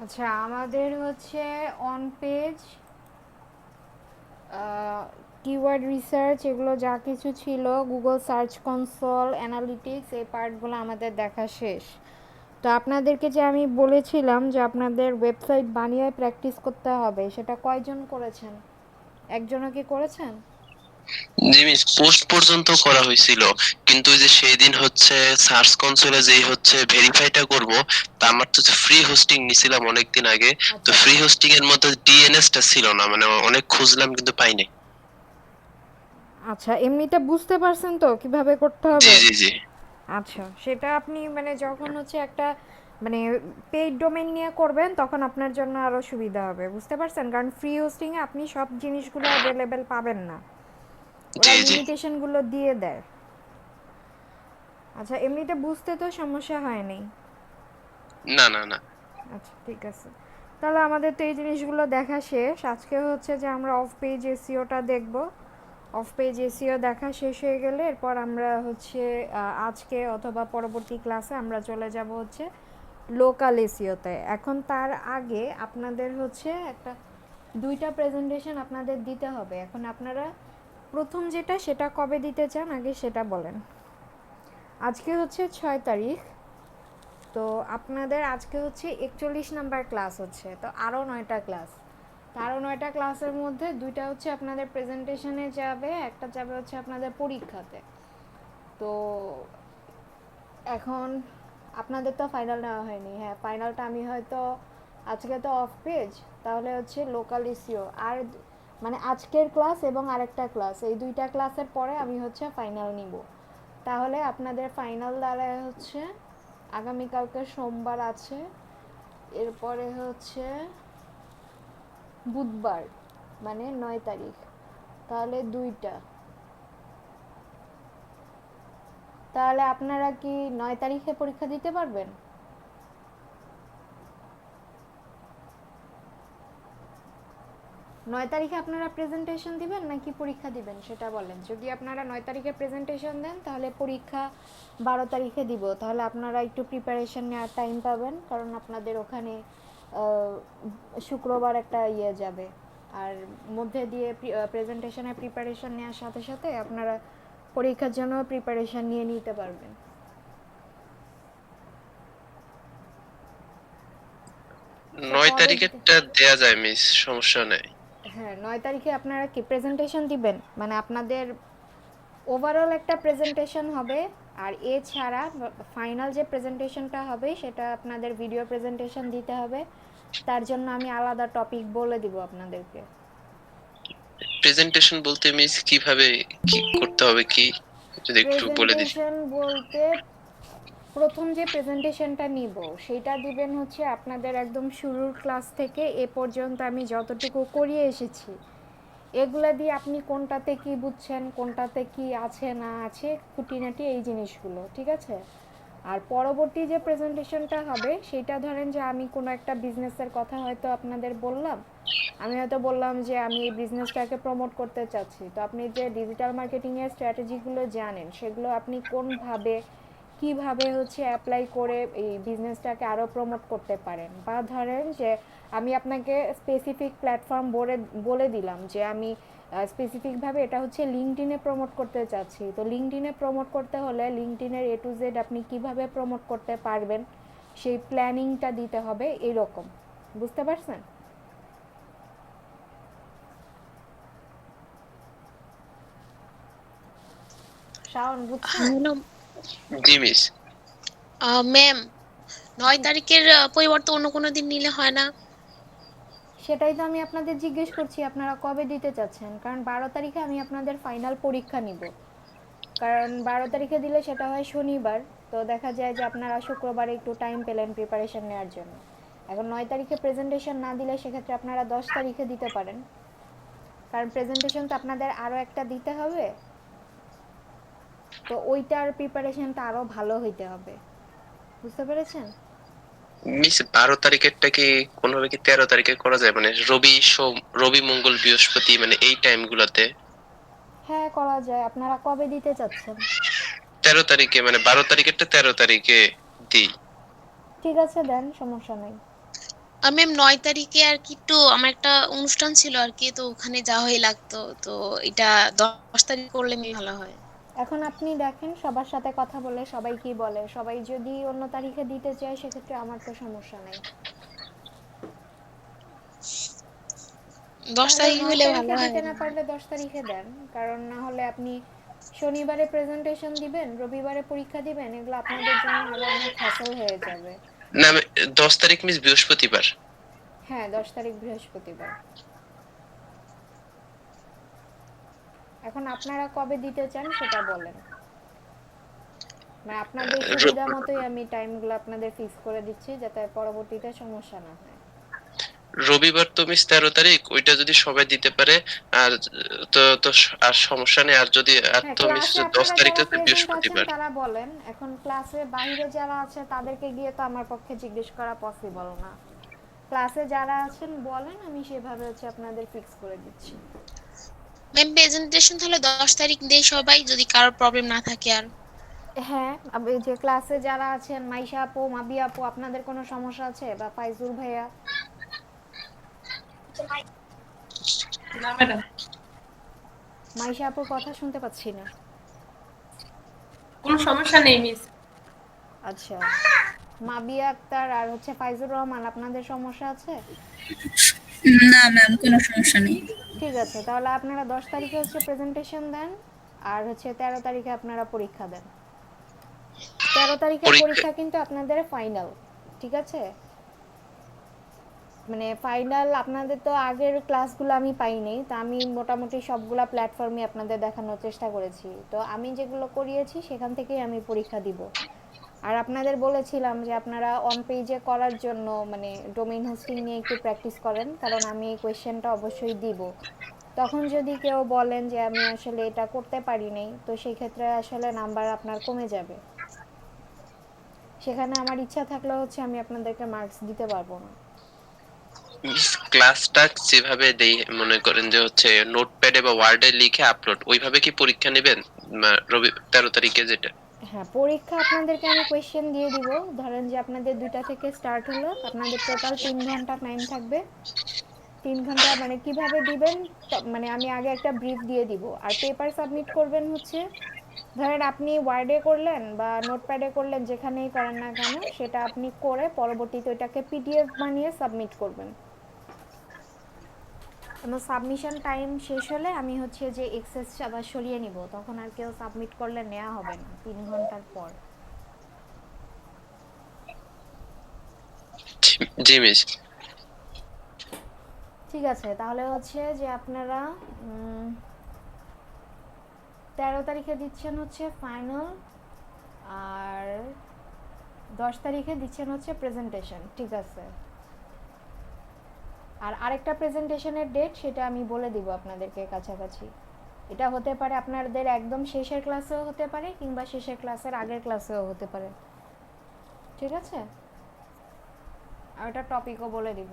আচ্ছা, আমাদের হচ্ছে অন পেজ কিওয়ার্ড রিসার্চ এগুলো যা কিছু ছিল, গুগল সার্চ কনসোল, অ্যানালিটিক্স, এই পার্টগুলো আমাদের দেখা শেষ। তো আপনাদেরকে যে আমি বলেছিলাম যে আপনাদের ওয়েবসাইট বানিয়ে প্র্যাকটিস করতে হবে, সেটা কয়জন করেছেন? একজনও কি করেছেন? জি মিস, পোস্ট পর্যন্ত করা হয়েছিল, কিন্তু ওই যে সেই দিন হচ্ছে সার্চ কনসোলে যেই হচ্ছে ভেরিফাইটা করব, তা আমার তো ফ্রি হোস্টিং নিছিলাম অনেকদিন আগে। তো আচ্ছা ফ্রি আচ্ছা হোস্টিং এর মধ্যে ডিএনএস টা ছিল না, মানে অনেক খুঁজলাম কিন্তু পাই নাই। আচ্ছা, এমনিতে বুঝতে পারছেন তো কিভাবে করতে জি হবে? জি জি। আচ্ছা, সেটা আপনি মানে যখন হচ্ছে একটা মানে পেইড ডোমেইন নিয়ে করবেন তখন আপনার জন্য আরও সুবিধা হবে, বুঝতে পারছেন? কারণ ফ্রি হোস্টিংয়ে আপনি সব জিনিসগুলো অ্যাভেলেবেল পাবেন না, ওরা জি জি। লিমিটেশনগুলো দিয়ে দেয়। আচ্ছা, এমনিতে বুঝতে তো সমস্যা হয়নি। না না না। আচ্ছা, ঠিক আছে। তাহলে আমাদের তো এই জিনিসগুলো দেখা শেষ। আজকে হচ্ছে যে আমরা অফ পেজ এসিওটা দেখব। অফ পেজ এসিও দেখা শেষ হয়ে গেলে এরপর আমরা হচ্ছে আজকে অথবা পরবর্তী ক্লাসে আমরা চলে যাব হচ্ছে লোকাল এসিওতে। এখন তার আগে আপনাদের হচ্ছে একটা দুইটা প্রেজেন্টেশন আপনাদের দিতে হবে। এখন আপনারা প্রথম যেটা সেটা কবে দিতে চান আগে সেটা বলেন। আজকে হচ্ছে 6 তারিখ। তো আপনাদের আজকে হচ্ছে 41 নাম্বার ক্লাস হচ্ছে, তো আরও 9টা ক্লাস। তো আরও 9টা ক্লাসের মধ্যে দুইটা হচ্ছে আপনাদের প্রেজেন্টেশনে যাবে, একটা যাবে হচ্ছে আপনাদের পরীক্ষাতে। তো এখন আপনাদের তো ফাইনাল নেওয়া হয়নি। হ্যাঁ, ফাইনালটা আমি হয়তো আজকে তো অফ পেজ, তাহলে হচ্ছে লোকাল ইসিও আর মানে আজকের ক্লাস এবং আরেকটা ক্লাস, এই দুইটা ক্লাসের পরে আমি হচ্ছে ফাইনাল নিব। তাহলে আপনাদের ফাইনাল দাঁড়ায় হচ্ছে আগামীকালকে সোমবার আছে, এরপরে হচ্ছে বুধবার, মানে 9 তারিখ। তাহলে দুইটা, তাহলে আপনারা কি 9 তারিখে পরীক্ষা দিতে পারবেন? 9 তারিখে আপনারা প্রেজেন্টেশন দিবেন নাকি পরীক্ষা দিবেন সেটা বলেন। যদি আপনারা 9 তারিখে প্রেজেন্টেশন দেন তাহলে পরীক্ষা 12 তারিখে দিব, তাহলে আপনারা একটু প্রিপারেশন নেওয়ার টাইম পাবেন, কারণ আপনাদের ওখানে শুক্রবার একটা ইয়ে যাবে। আর মধ্যে দিয়ে প্রেজেন্টেশনের প্রিপারেশন নেওয়ার সাথে সাথে আপনারা পরীক্ষার জন্য প্রিপারেশন নিয়ে নিতে পারবেন। তো কবে দিতে? নয় তারিখেরটা দেয়া যায় মিস, সমস্যা নাই। হ্যাঁ, 9 তারিখে আপনারা কি প্রেজেন্টেশন দিবেন, মানে আপনাদের ওভারঅল একটা প্রেজেন্টেশন হবে। আর এছাড়া ফাইনাল যে প্রেজেন্টেশনটা হবে সেটা আপনাদের ভিডিও প্রেজেন্টেশন দিতে হবে। তার জন্য আমি আলাদা টপিক বলে দিব আপনাদেরকে। প্রেজেন্টেশন বলতে মিস কিভাবে কি করতে হবে, কি যদি একটু বলে দিতেন। প্রেজেন্টেশন বলতে প্রথম যে প্রেজেন্টেশনটা নিব সেটা দিবেন হচ্ছে আপনাদের একদম শুরুর ক্লাস থেকে এ পর্যন্ত আমি যতটুকু করিয়ে এসেছি, এগুলা দিয়ে আপনি কোনটাতে কি বুঝছেন, কোনটাতে কি আছে না আছে, খুঁটিনাটি এই জিনিসগুলো, ঠিক আছে? আর পরবর্তী যে প্রেজেন্টেশনটা হবে সেটা ধরেন যে আমি কোনো একটা বিজনেসের কথা হয়তো আপনাদের বললাম। আমি হয়তো বললাম যে আমি এই বিজনেসটাকে প্রমোট করতে চাচ্ছি, তো আপনি যে ডিজিটাল মার্কেটিংয়ের স্ট্র্যাটেজিগুলো জানেন সেগুলো আপনি কোনভাবে কিভাবে হচ্ছে অ্যাপ্লাই করে এই বিজনেসটাকে আরও প্রমোট করতে পারেন। বা ধরেন যে আমি আপনাকে স্পেসিফিক প্ল্যাটফর্ম বলে বলে দিলাম যে আমি স্পেসিফিকভাবে এটা হচ্ছে লিঙ্কডইনে প্রমোট করতে চাচ্ছি, তো লিঙ্কডইনে প্রমোট করতে হলে লিঙ্কডইনের এ টু জেড আপনি কিভাবে প্রমোট করতে পারবেন সেই প্ল্যানিংটা দিতে হবে, এরকম। বুঝতে পারছেন? শাওন, বুঝছেন? হ্যালো জি মিস। ম্যাম, নয় জি, তারিখের পরিবর্তে অন্য কোনো দিন নিলে হয় না? সেটাই তো আমি আপনাদের জিজ্ঞেস করছি আপনারা কবে দিতে চাচ্ছেন, কারণ 12 তারিখে আমি আপনাদের ফাইনাল পরীক্ষা নিব। কারণ 12 তারিখে দিলে সেটা হয় শনিবার, তো দেখা যায় যে আপনারা শুক্রবারে একটু টাইম পেলেন প্রিপারেশন নেওয়ার জন্য। এখন 9 তারিখে প্রেজেন্টেশন না দিলে সেক্ষেত্রে আপনারা 10 তারিখে দিতে পারেন, কারণ প্রেজেন্টেশন তো আপনাদের আরও একটা দিতে হবে। তো ওইটার প্রিপারেশনটা আরও ভালো হইতে হবে, বুঝতে পেরেছেন? মিস 12 তারিখেরটা কি কোনোভাবে কি 13 তারিখে করা যায়, মানে রবি মঙ্গল বৃহস্পতি, মানে এই টাইম গুলাতে। হ্যাঁ, করা যায়। আপনারা কবে দিতে চাচ্ছেন? 13 তারিখে, মানে 12 তারিখেরটা 13 তারিখে দিই। ঠিক আছে, দেন, সমস্যা নেই। ম্যাম 9 তারিখে আর কি একটু আমার একটা অনুষ্ঠান ছিল আর কি, তো ওখানে যাওয়াই লাগতো। তো এটা 10 তারিখ করলে ভালো হয়। এখন আপনি দেখেন সবার সাথে কথা বলে সবাই কি বলে, সবাই যদি অন্য তারিখে দিতে চায় সেক্ষেত্রে আমার তো সমস্যা নাই। দশ তাহলে তারিখে 9 হলে ভালো তারিখে হয়। দিতে না পারলে 10 তারিখে দেন, কারণ না হলে আপনি শনিবারে প্রেজেন্টেশন দিবেন, রবিবারে পরীক্ষা দিবেন, এগুলো আপনাদের জন্য আরো অনেক হ্যাসেল হয়ে যাবে। না 10 তারিখ মিস বৃহস্পতিবার। হ্যাঁ, 10 তারিখ বৃহস্পতিবার। এখন আপনারা কবে দিতে চান সেটা বলেন, মানে আপনাদের সুবিধা র- মতোই আমি টাইমগুলো আপনাদের ফিক্স করে দিচ্ছি যাতে পরবর্তীতে সমস্যা না হয়। রবিবার তো মিস 13 তারিখ, ওইটা যদি সবাই দিতে পারে আর তো তো আর সমস্যা নেই। আর যদি আর হ্যাঁ, তো মিস ক্লাসে 10 আপনারা তারিখে যারা তো প্রেজেন্ট আছেন বৃহস্পতিবার। তারা বলেন, এখন ক্লাসে বাইরে যারা আছে তাদেরকে গিয়ে তো আমার পক্ষে জিজ্ঞেস করা পসিবল না। ক্লাসে যারা আছেন বলেন, আমি সেভাবে হচ্ছে আপনাদের ফিক্স করে দিচ্ছি। ম্যাম প্রেজেন্টেশন তাহলে 10 তারিখ দেই সবাই, যদি কারোর প্রবলেম না থাকে আর। হ্যাঁ, এই যে ক্লাসে যারা আছেন মাইশা আপু, মাবিয়া আপু, আপনাদের কোনো সমস্যা আছে, বা ফাইজুল ভাইয়া? না ম্যাডাম, মাইশা আপুর কথা শুনতে পাচ্ছি না। কোনো সমস্যা নেই মিস। আচ্ছা, মাবিয়া আক্তার আর হচ্ছে ফাইজুর রহমান, আপনাদের সমস্যা আছে? না ম্যাম, কোনো সমস্যা নেই। ঠিক আছে, তাহলে আপনারা 10 তারিখে হচ্ছে প্রেজেন্টেশন দেন, আর হচ্ছে 13 তারিখে আপনারা পরীক্ষা দেন। 13 তারিখের পরীক্ষা পরীক্ষা কিন্তু আপনাদের ফাইনাল, ঠিক আছে? মানে ফাইনাল আপনাদের তো আগের ক্লাসগুলো আমি পাইনি, তো আমি মোটামুটি সবগুলা প্ল্যাটফর্মে আপনাদের দেখানোর চেষ্টা করেছি, তো আমি যেগুলো করিয়েছি সেখান থেকেই আমি পরীক্ষা দিব। আর আপনাদের বলেছিলাম যে আপনারা অন পেজে করার জন্য মানে ডোমেইন হোস্টিং নিয়ে একটু প্র্যাকটিস করেন, কারণ আমি এই কোয়েশ্চেনটা অবশ্যই দিব। তখন যদি কেউ বলেন যে আমি আসলে এটা করতে পারি নাই, তো সেই ক্ষেত্রে আসলে নাম্বার আপনার কমে যাবে। সেখানে আমার ইচ্ছা থাকলে হচ্ছে আমি আপনাদেরকে মার্কস দিতে পারবো না। মিস ক্লাসটা যেভাবে দেই মনে করেন যে হচ্ছে নোটপ্যাডে বা ওয়ার্ডে লিখে আপলোড, ওইভাবে কি পরীক্ষা নেবেন? রবি 13 তারিখে যেটা। হ্যাঁ, পরীক্ষা আপনাদেরকে আমি কোয়েশ্চেন দিয়ে দিব। ধরেন যে আপনাদের 2টা থেকে স্টার্ট হলো, আপনাদের টোটাল 3 ঘন্টা টাইম থাকবে। 3 ঘন্টা মানে কিভাবে দিবেন, মানে আমি আগে একটা ব্রিফ দিয়ে দিব। আর পেপার সাবমিট করবেন হচ্ছে, ধরেন আপনি ওয়ার্ডে করলেন বা নোটপ্যাডে করলেন, যেখানেই করেন না কেন সেটা আপনি করে পরবর্তীতে ওইটাকে পিডিএফ বানিয়ে সাবমিট করবেন। এবং সাবমিশন টাইম শেষ হলে আমি হচ্ছে যে এক্সেস আবার সরিয়ে নিব, তখন আর কেউ সাবমিট করলে নেওয়া হবে না 3 ঘন্টার পর। জি মিস। ঠিক আছে, তাহলে হচ্ছে যে আপনারা 13 তারিখে দিচ্ছেন হচ্ছে ফাইনাল, আর 10 তারিখে দিচ্ছেন হচ্ছে প্রেজেন্টেশন, ঠিক আছে? আর আরেকটা প্রেজেন্টেশনের ডেট সেটা আমি বলে দিব আপনাদেরকে কাছাকাছি। এটা হতে পারে আপনাদের একদম শেষের ক্লাসেও হতে পারে, কিংবা শেষের ক্লাসের আগের ক্লাসেও হতে পারে, ঠিক আছে? আর ওটা টপিকও বলে দিব।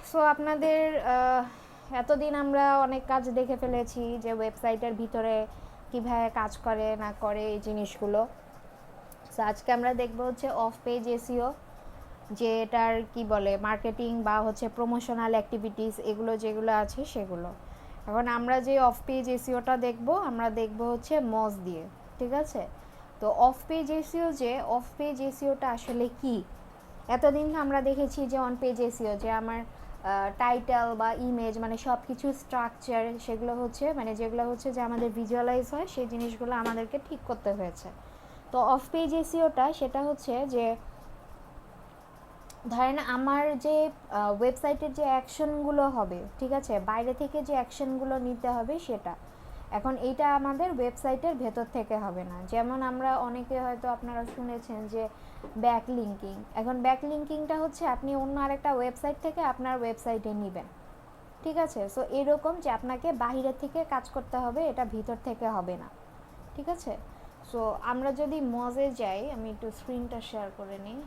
সো আপনাদের এতদিন আমরা অনেক কাজ দেখে ফেলেছি যে ওয়েবসাইটের ভিতরে কিভাবে কাজ করে না করে এই জিনিসগুলো। সো আজকে আমরা দেখব হচ্ছে অফ পেজ এসইও, যে এটার কি বলে মার্কেটিং বা হচ্ছে প্রমোশনাল অ্যাক্টিভিটিস, এগুলো যেগুলো আছে সেগুলো। এখন আমরা যে অফ পেজ এসইওটা দেখব, আমরা দেখব হচ্ছে মজ দিয়ে, ঠিক আছে? তো অফ পেজ এসইও, যে অফ পেজ এসইওটা আসলে কি? এতদিন আমরা দেখেছি যে অন পেজ এসইও, যে আমার টাইটেল বা ইমেজ মানে সব কিছু স্ট্রাকচার, সেগুলো হচ্ছে মানে যেগুলো হচ্ছে যে আমাদের ভিজুয়ালাইজ হয়, সেই জিনিসগুলো আমাদেরকে ঠিক করতে হয়েছে। তো অফ পেজ এসইওটা সেটা হচ্ছে যে ধরেন আমার যে ওয়েবসাইটের যে অ্যাকশনগুলো হবে, ঠিক আছে, বাইরে থেকে যে অ্যাকশনগুলো নিতে হবে সেটা। এখন এইটা আমাদের ওয়েবসাইটের ভেতর থেকে হবে না। যেমন আমরা অনেকে হয়তো আপনারা শুনেছেন যে ব্যাক লিঙ্কিং। এখন ব্যাক লিঙ্কিংটা হচ্ছে আপনি অন্য আরেকটা ওয়েবসাইট থেকে আপনার ওয়েবসাইটে নেবেন, ঠিক আছে? সো এরকম যে আপনাকে বাইরে থেকে কাজ করতে হবে, এটা ভিতর থেকে হবে না, ঠিক আছে? সো আমরা যদি মজে যাই, আমি একটু স্ক্রিনটা শেয়ার করে নিই।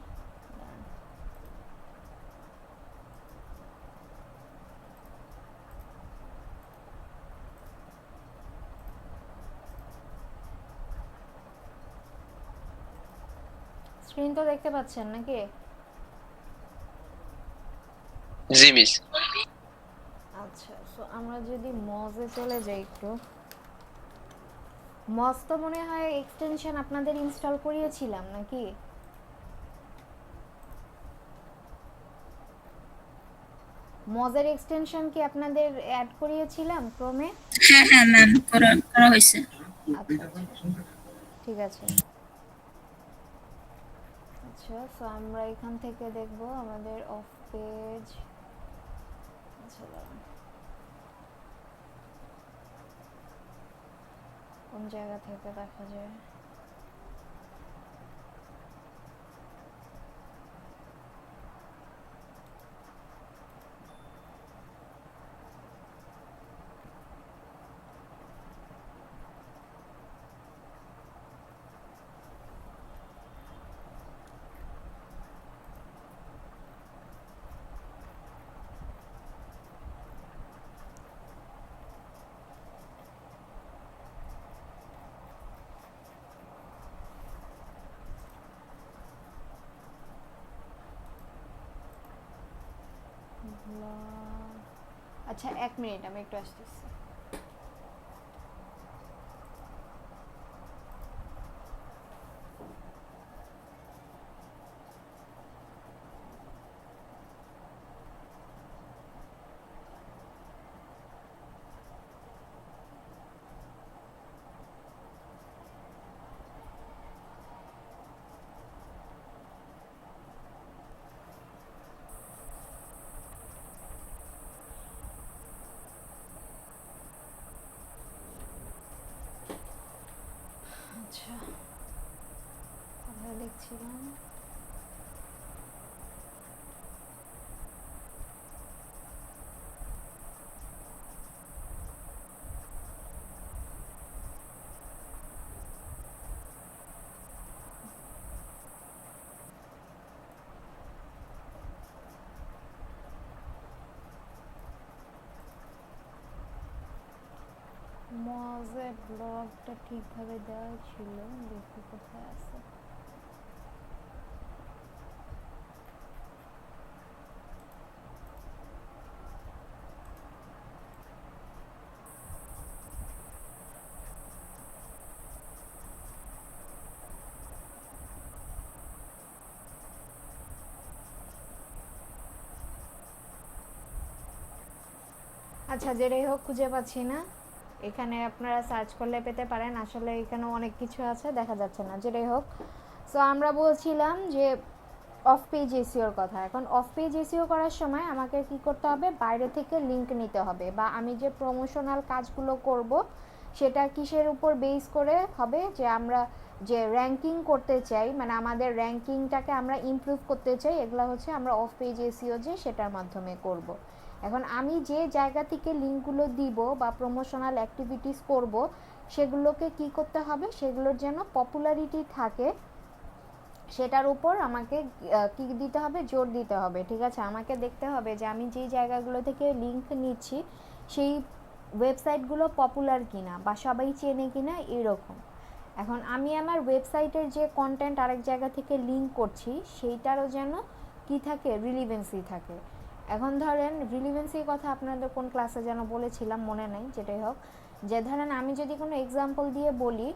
স্ক্রিন তো দেখতে পাচ্ছেন নাকি? জি মিস। আচ্ছা, সো আমরা যদি মজে চলে যাই একটু, মজ তো মনে হয় এক্সটেনশন আপনাদের ইনস্টল করিয়েছিলাম নাকি? মজের এক্সটেনশন কি আপনাদের অ্যাড করিয়েছিলাম ক্রমে? হ্যাঁ হ্যাঁ ম্যাম, করা করা হয়েছে। আচ্ছা আচ্ছা, ঠিক আছে। আচ্ছা, সো আমরা এখান থেকে দেখব আমাদের অফ পেজ। আচ্ছা দাঁড়ান, কোন জায়গা থেকে দেখা যায়? আচ্ছা, 1 মিনিট, আমি একটু আসতেছি। আচ্ছা, আমরা দেখছিলাম মজে ব্লগটা ঠিকভাবে দেওয়া ছিল, দেখি কোথায় আছে। আচ্ছা, যেটাই হোক খুঁজে পাচ্ছি না। এখানে আপনারা সার্চ করলে পেতে পারেন, আসলে এখানে অনেক কিছু আছে, দেখা যাচ্ছে না। যেটাই হোক, সো আমরা বলছিলাম যে অফ পেজ এসিওর কথা। এখন অফ পেজ এসিও করার সময় আমাকে কি করতে হবে? বাইরে থেকে লিংক নিতে হবে, বা আমি যে প্রমোশনাল কাজগুলো করব সেটা কিসের উপর বেস করে হবে? যে আমরা যে র্যাঙ্কিং করতে চাই, মানে আমাদের র্যাঙ্কিংটাকে আমরা ইমপ্রুভ করতে চাই, এগুলো হচ্ছে আমরা অফ পেজ এসিও যে সেটার মাধ্যমে করব। এখন আমি যে জায়গা থেকে লিঙ্কগুলো দিব বা প্রমোশনাল অ্যাক্টিভিটিস করব, সেগুলোকে কি করতে হবে? সেগুলোর যেন পপুলারিটি থাকে, সেটার উপর আমাকে কি দিতে হবে? জোর দিতে হবে। ঠিক আছে, আমাকে দেখতে হবে যে আমি যেই জায়গাগুলো থেকে লিঙ্ক নিচ্ছি সেই ওয়েবসাইটগুলো পপুলার কিনা বা সবাই চেনে কিনা, এরকম। এখন আমি আমার ওয়েবসাইটের যে কন্টেন্ট আরেক জায়গা থেকে লিঙ্ক করছি সেইটারও যেন কি থাকে? রিলিভেন্সি থাকে। এখন ধরেন রিলিভেন্সির কথা আপনাদের কোন ক্লাসে যেন বলেছিলাম, মনে নেই। যেটাই হোক, যে ধরেন আমি যদি কোনো এক্সাম্পল দিয়ে বলি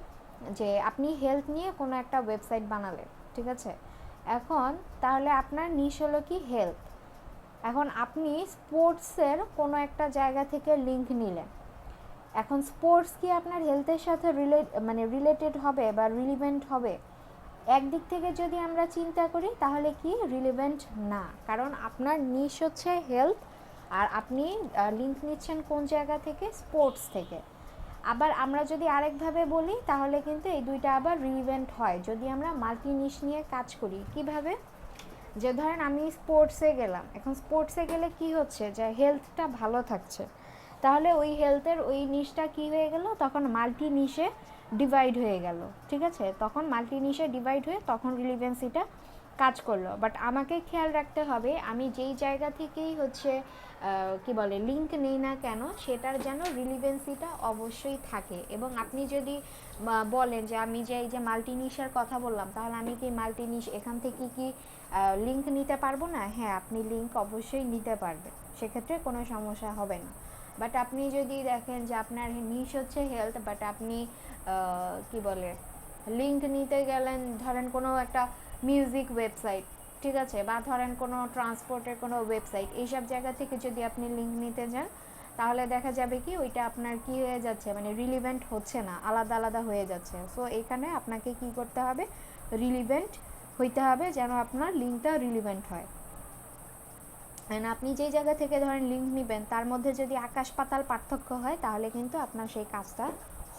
যে আপনি হেলথ নিয়ে কোনো একটা ওয়েবসাইট বানালেন, ঠিক আছে? এখন তাহলে আপনার নিশ হলো কি? হেলথ। এখন আপনি স্পোর্টসের কোনো একটা জায়গা থেকে লিঙ্ক নিলেন। এখন স্পোর্টস কি আপনার হেলথের সাথে রিলেটেড হবে বা রিলিভেন্ট হবে? একদিক থেকে যদি আমরা চিন্তা করি তাহলে কি রিলেভেন্ট না, কারণ আপনার নিশ হচ্ছে হেলথ, আর আপনি লিঙ্ক নিচ্ছেন কোন জায়গা থেকে? স্পোর্টস থেকে। আবার আমরা যদি আরেকভাবে বলি তাহলে কিন্তু এই দুইটা আবার রিলেভেন্ট হয় যদি আমরা মাল্টি নিশ নিয়ে কাজ করি। কিভাবে? যে ধরেন আমি স্পোর্টসে গেলাম, এখন স্পোর্টসে গেলে কি হচ্ছে? যে হেলথটা ভালো থাকছে, তাহলে ওই হেলথের ওই নিশটা কি হয়ে গেল? তখন মাল্টি নিশে ডিভাইড হয়ে গেল। ঠিক আছে, তখন মাল্টি নিশে ডিভাইড হয়ে তখন রিলিভেন্সিটা কাজ করলো, বাট আমাকে খেয়াল রাখতে হবে আমি যেই জায়গা থেকেই হচ্ছে কি বলে লিঙ্ক নেই না কেন সেটার যেন রিলিভেন্সিটা অবশ্যই থাকে। এবং আপনি যদি বলেন যে আমি যে এই যে মাল্টিনিশার কথা বললাম, তাহলে আমি কি মাল্টিনিশ এখান থেকে কি লিঙ্ক নিতে পারবো না? হ্যাঁ, আপনি লিঙ্ক অবশ্যই নিতে পারবেন, সেক্ষেত্রে কোনো সমস্যা হবে না। বাট আপনি যদি দেখেন যে আপনার নিশ হচ্ছে হেলথ, বাট আপনি কি বলে লিঙ্ক নিতে গেলেন ধরেন কোনো একটা মিউজিক ওয়েবসাইট, ঠিক আছে, বা ধরেন কোনো ট্রান্সপোর্টের কোনো ওয়েবসাইট, এইসব জায়গা থেকে যদি আপনি লিঙ্ক নিতে যান তাহলে দেখা যাবে কি ওইটা আপনার কি হয়ে যাচ্ছে, মানে রিলিভেন্ট হচ্ছে না, আলাদা আলাদা হয়ে যাচ্ছে। সো এখানে আপনাকে কি করতে হবে, রিলিভেন্ট হইতে হবে যেন আপনার লিঙ্কটা রিলিভেন্ট হয়। আপনি যেই জায়গা থেকে ধরেন লিঙ্ক নেবেন তার মধ্যে যদি আকাশ পাতাল পার্থক্য হয় তাহলে কিন্তু আপনার সেই কাজটা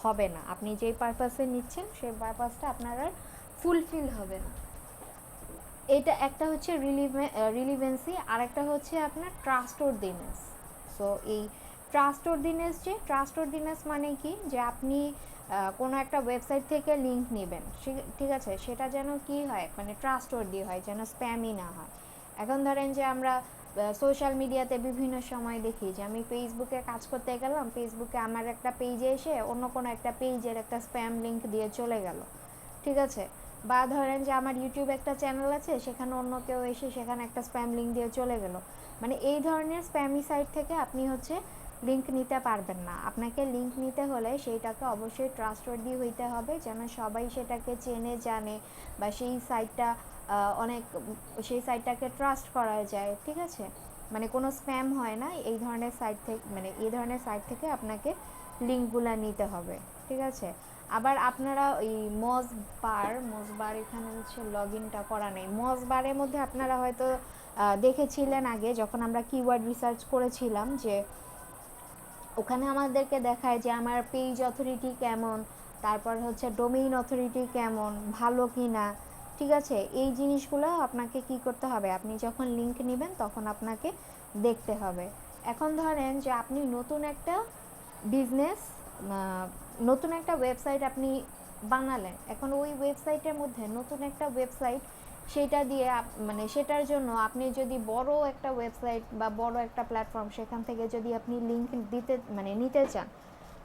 হবে না, আপনি যেই পারপাসে নিচ্ছেন সেই পারপাসটা আপনার আর ফুলফিল হবে না। এটা একটা হচ্ছে রিলিভেন্সি, আর একটা হচ্ছে আপনার ট্রাস্টওয়ার্দিনেস। সো এই ট্রাস্টওয়ার্দিনেস মানে কি, যে আপনি কোনো একটা ওয়েবসাইট থেকে লিঙ্ক নেবেন, ঠিক আছে, সেটা যেন কি হয়, মানে ট্রাস্টওয়ার্দি হয়, যেন স্প্যামই না হয়। এখন ধরেন যে আমরা সোশ্যাল মিডিয়াতে বিভিন্ন সময় দেখি যে আমি ফেসবুকে কাজ করতে গেলাম, ফেসবুকে আমার একটা পেজে এসে অন্য কোনো একটা পেজের একটা স্প্যাম লিঙ্ক দিয়ে চলে গেল, ঠিক আছে, বা ধরেন যে আমার ইউটিউবে একটা চ্যানেল আছে, সেখানে অন্য কেউ এসে সেখানে একটা স্প্যাম লিঙ্ক দিয়ে চলে গেল। মানে এই ধরনের স্প্যামি সাইট থেকে আপনি হচ্ছে লিঙ্ক নিতে পারবেন না। আপনাকে লিঙ্ক নিতে হলে সেইটাকে অবশ্যই ট্রাস্টওয়ার্দি হইতে হবে, যেন সবাই সেটাকে চেনে জানে, বা সেই সাইটটাকে ট্রাস্ট করা যায়, ঠিক আছে, মানে কোনো স্প্যাম হয় না এই ধরনের সাইট থেকে, মানে এই ধরনের সাইট থেকে আপনাকে লিঙ্কগুলো নিতে হবে, ঠিক আছে। আবার আপনারা ওই মজবার এখানে হচ্ছে লগ ইনটা করা নেই, মজবারের মধ্যে আপনারা হয়তো দেখেছিলেন আগে যখন আমরা কিওয়ার্ড রিসার্চ করেছিলাম, যে ওখানে আমাদেরকে দেখায় যে আমার পেজ অথরিটি কেমন, তারপর হচ্ছে ডোমেইন অথরিটি কেমন, ভালো কি না, ঠিক আছে, এই জিনিসগুলো আপনাকে কি করতে হবে, আপনি যখন লিঙ্ক নেবেন তখন আপনাকে দেখতে হবে। এখন ধরেন যে আপনি নতুন একটা বিজনেস, নতুন একটা ওয়েবসাইট আপনি বানালেন, এখন ওই ওয়েবসাইটের মধ্যে নতুন একটা ওয়েবসাইট, সেটা দিয়ে মানে সেটার জন্য আপনি যদি বড় একটা ওয়েবসাইট বা বড় একটা প্ল্যাটফর্ম সেখান থেকে যদি আপনি লিঙ্ক নিতে চান,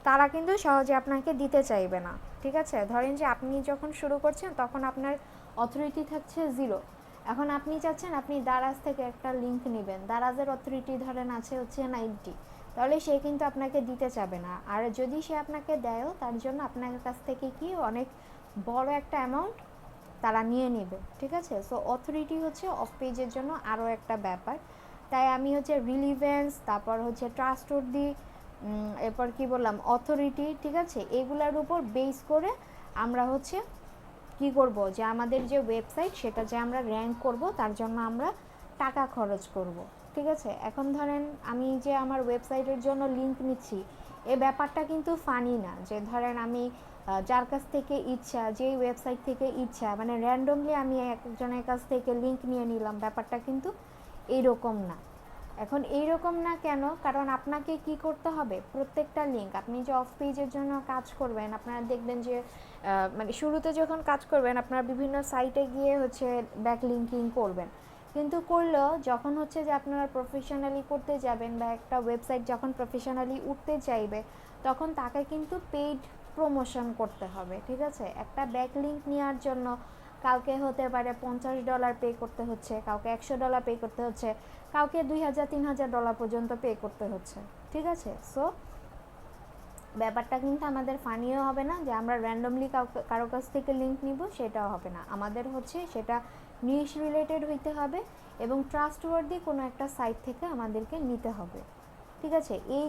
তারা কিন্তু সহজে আপনাকে দিতে চাইবে না, ঠিক আছে। ধরেন যে আপনি যখন শুরু করছেন তখন আপনার অথরিটি থাকছে 0, এখন আপনি চাচ্ছেন আপনি দারাজ থেকে একটা লিঙ্ক নেবেন, দারাজের অথরিটি ধরেন আছে হচ্ছে 90, তাহলে সে কিন্তু আপনাকে দিতে চাবে না। আর যদি সে আপনাকে দেয়ও তার জন্য আপনার কাছ থেকে কি অনেক বড় একটা অ্যামাউন্ট তারা নিয়ে নেবে, ঠিক আছে। সো অথরিটি হচ্ছে অফ পেজের জন্য আরও একটা ব্যাপার। তাই আমি হচ্ছে রিলিভেন্স, তারপর হচ্ছে ট্রাস্টওয়ার্দি, এরপর কি বললাম অথরিটি, ঠিক আছে, এগুলোর উপর বেস করে আমরা হচ্ছে কি করব, যে আমাদের যে ওয়েবসাইট সেটা যে আমরা র্যাঙ্ক করব তার জন্য আমরা টাকা খরচ করব, ঠিক আছে। এখন ধরেন আমি যে আমার ওয়েবসাইটের জন্য লিঙ্ক নিচ্ছি, এই ব্যাপারটা কিন্তু ফানি না, যে ধরেন আমি যার কাছ থেকে ইচ্ছা, যেই ওয়েবসাইট থেকে ইচ্ছা, মানে র্যান্ডমলি আমি একজনের কাছ থেকে লিঙ্ক নিয়ে নিলাম, ব্যাপারটা কিন্তু এইরকম না। এখন এইরকম না কেন, কারণ আপনাকে কি করতে হবে, প্রত্যেকটা লিঙ্ক আপনি যে অফ পেজের জন্য কাজ করবেন, আপনারা দেখবেন যে মানে শুরুতে যখন কাজ করবেন আপনারা বিভিন্ন সাইটে গিয়ে হচ্ছে ব্যাক লিঙ্কিং করবেন, কিন্তু করলেও যখন হচ্ছে যে আপনারা প্রফেশনালি করতে যাবেন বা একটা ওয়েবসাইট যখন প্রফেশনালি উঠতে চাইবে, তখন তাকে কিন্তু পেইড প্রমোশন করতে হবে, ঠিক আছে। একটা ব্যাক লিঙ্ক নেওয়ার জন্য কাউকে হতে পারে $50 পে করতে হচ্ছে, কাউকে $100 পে করতে হচ্ছে, কাউকে $2000-3000 পর্যন্ত পে করতে হচ্ছে, ঠিক আছে। সো ব্যাপারটা কিন্তু আমাদের ফানিও হবে না যে আমরা র্যান্ডমলি কারো কাছ থেকে লিঙ্ক নিব, সেটাও হবে না, আমাদের হচ্ছে সেটা নিশ রিলেটেড হইতে হবে এবং ট্রাস্টওয়ার্দি কোনো একটা সাইট থেকে আমাদেরকে নিতে হবে, ঠিক আছে। এই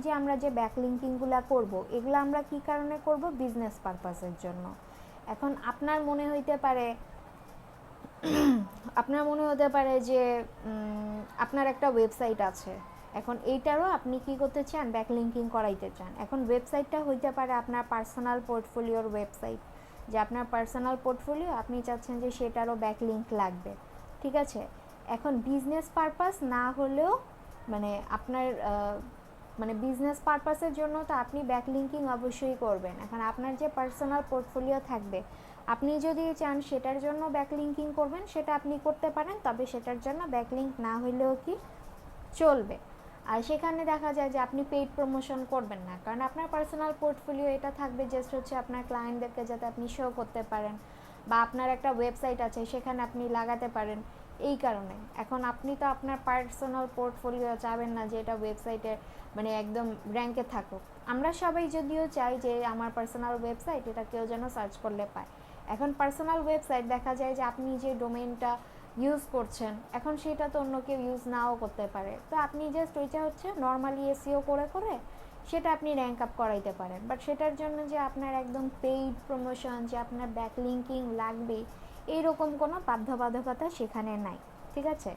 যে আমরা যে ব্যাক লিঙ্কিংগুলো করব, এগুলো আমরা কি কারণে করব, বিজনেস পারপাসের জন্য। এখন আপনার মনে হতে পারে যে আপনার একটা ওয়েবসাইট আছে, এখন এইটারও আপনি কি করতে চান, ব্যাক লিঙ্কিং করাইতে চান। এখন ওয়েবসাইটটা হইতে পারে আপনার পার্সোনাল পোর্টফোলিওর ওয়েবসাইট, যে আপনার পার্সোনাল পোর্টফোলিও আপনি চাচ্ছেন যে সেটারও ব্যাক লিঙ্ক লাগবে, ঠিক আছে। এখন বিজনেস পারপাস না হলেও মানে আপনার মানে বিজনেস পারপাসের জন্য তো আপনি ব্যাক লিঙ্কিং অবশ্যই করবেন। এখন আপনার যে পার্সোনাল পোর্টফোলিও থাকবে, আপনি যদি চান সেটার জন্য ব্যাকলিঙ্কিং করবেন সেটা আপনি করতে পারেন, তবে সেটার জন্য ব্যাকলিঙ্ক না হইলেও কি চলবে। আর সেখানে দেখা যায় যে আপনি পেইড প্রমোশন করবেন না, কারণ আপনার পার্সোনাল পোর্টফোলিও এটা থাকবে জাস্ট হচ্ছে আপনার ক্লায়েন্টদেরকে যাতে আপনি শো করতে পারেন, বা আপনার একটা ওয়েবসাইট আছে সেখানে আপনি লাগাতে পারেন। এই কারণে এখন আপনি তো আপনার পার্সোনাল পোর্টফোলিও চাবেন না যে এটা ওয়েবসাইটে মানে একদম র্যাঙ্কে থাকুক। আমরা সবাই যদিও চাই যে আমার পার্সোনাল ওয়েবসাইট এটা কেউ যেন সার্চ করলে পায়। এখন পার্সোনাল ওয়েবসাইট দেখা যায় যে আপনি যে ডোমেইনটা ইউজ করছেন এখন সেটা তো অন্য কেউ ইউজ নাও করতে পারে, তো আপনি জাস্ট ওইটা হচ্ছে নর্মালি এসইও করে করে সেটা আপনি র্যাঙ্ক আপ করাইতে পারেন। বাট সেটার জন্য যে আপনার একদম পেইড প্রমোশন যে আপনার ব্যাকলিঙ্কিং লাগবে এইরকম কোনো বাধ্যবাধকতা সেখানে নাই, ঠিক আছে।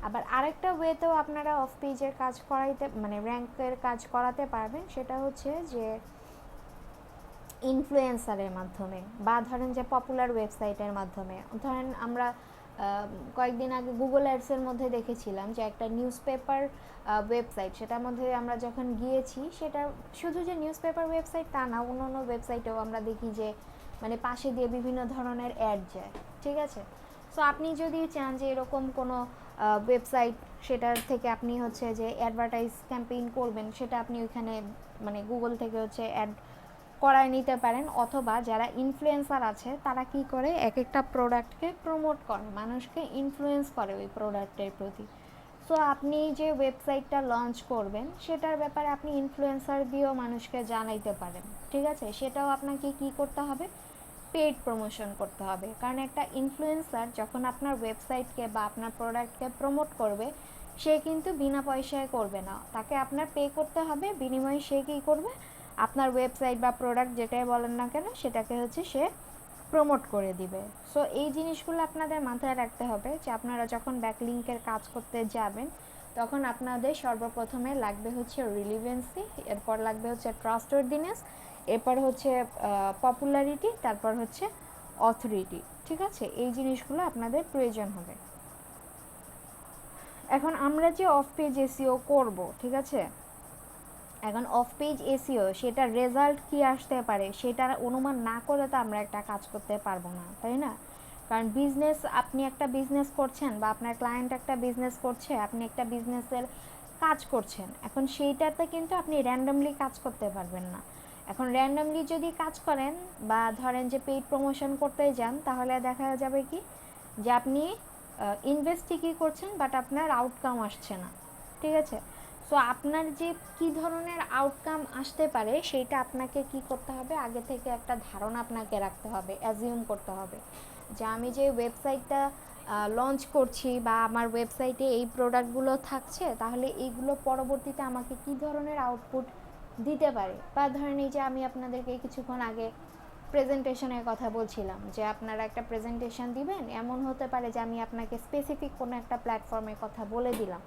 আবার আরেকটা ওয়েতেও আপনারা অফ পেজের কাজ করাইতে মানে র্যাঙ্কের কাজ করাতে পারবেন, সেটা হচ্ছে যে ইনফ্লুয়েন্সারের মাধ্যমে, বা ধরেন যে পপুলার ওয়েবসাইটের মাধ্যমে। ধরেন আমরা কয়েকদিন আগে গুগল অ্যাডসের মধ্যে দেখেছিলাম যে একটা নিউজ পেপার ওয়েবসাইট, সেটার মধ্যে আমরা যখন গিয়েছি সেটা শুধু যে নিউজ পেপার ওয়েবসাইট তা না, অন্য অন্য ওয়েবসাইটেও আমরা দেখি যে মানে পাশে দিয়ে বিভিন্ন ধরনের অ্যাড যায়, ঠিক আছে। সো আপনি যদি চান যে এরকম কোনো ওয়েবসাইট সেটার থেকে আপনি হচ্ছে যে অ্যাডভার্টাইজ ক্যাম্পেইন করবেন, সেটা আপনি ওইখানে মানে গুগল থেকে হচ্ছে অ্যাড করায় নিতে পারেন। অথবা যারা ইনফ্লুয়েন্সার আছে তারা কি করে এক একটা প্রোডাক্টকে প্রমোট করে, মানুষকে ইনফ্লুয়েন্স করে ওই প্রোডাক্টের প্রতি। সো আপনি যে ওয়েবসাইটটা লঞ্চ করবেন সেটার ব্যাপারে আপনি ইনফ্লুয়েন্সার দিয়েও মানুষকে জানাইতে পারেন, ঠিক আছে। সেটাও আপনাকে কি করতে হবে, পেইড প্রমোশন করতে হবে। কারণ একটা ইনফ্লুয়েন্সার যখন আপনার ওয়েবসাইটকে বা আপনার প্রোডাক্টকে প্রমোট করবে সে কিন্তু বিনা পয়সায় করবে না, তাকে আপনার পে করতে হবে, বিনিময়ে সে কী করবে আপনার ওয়েবসাইট বা প্রোডাক্ট যেটাই বলেন না কেন সেটাকে হচ্ছে সে প্রমোট করে দিবে। সো এই জিনিসগুলো আপনাদের মাথায় রাখতে হবে যে আপনারা যখন ব্যাকলিঙ্কের কাজ করতে যাবেন তখন আপনাদের সর্বপ্রথমে লাগবে হচ্ছে রিলিভেন্সি, এরপর লাগবে হচ্ছে ট্রাস্টওয়ার্দিনেস, এরপর হচ্ছে পপুলারিটি, তারপর হচ্ছে অথরিটি, ঠিক আছে। এই জিনিসগুলো আপনাদের প্রয়োজন হবে। এখন আমরা যে অফ পেজ এসইও করব, ঠিক আছে, এখন অফ পেজ এসইও সেটার রেজাল্ট কি আসতে পারে সেটার অনুমান না করে তো আমরা একটা কাজ করতে পারবো না, তাই না। কারণ বিজনেস, আপনি একটা বিজনেস করছেন বা আপনার ক্লায়েন্ট একটা বিজনেস করছে, আপনি একটা বিজনেসের কাজ করছেন, এখন সেইটাতে কিন্তু আপনি র্যান্ডমলি কাজ করতে পারবেন না। এখন র্যান্ডমলি যদি কাজ করেন বা ধরেন যে পেইড প্রমোশন করতে যান তাহলে দেখা যাবে কি যে আপনি ইনভেস্ট ঠিকই করছেন বাট আপনার আউটকাম আসছে না, ঠিক আছে। সো আপনার যে কি ধরনের আউটকাম আসতে পারে সেইটা আপনাকে কি করতে হবে, আগে থেকে একটা ধারণা আপনাকে রাখতে হবে, অ্যাজিউম করতে হবে যে আমি যে ওয়েবসাইটটা লঞ্চ করছি বা আমার ওয়েবসাইটে এই প্রোডাক্টগুলো থাকছে তাহলে এইগুলো পরবর্তীতে আমাকে কি ধরনের আউটপুট দিতে পারে। বা ধরেন এই যে আমি আপনাদেরকে কিছুক্ষণ আগে প্রেজেন্টেশনের কথা বলছিলাম যে আপনারা একটা প্রেজেন্টেশন দিবেন, এমন হতে পারে যে আমি আপনাকে স্পেসিফিক কোনো একটা প্ল্যাটফর্মের কথা বলে দিলাম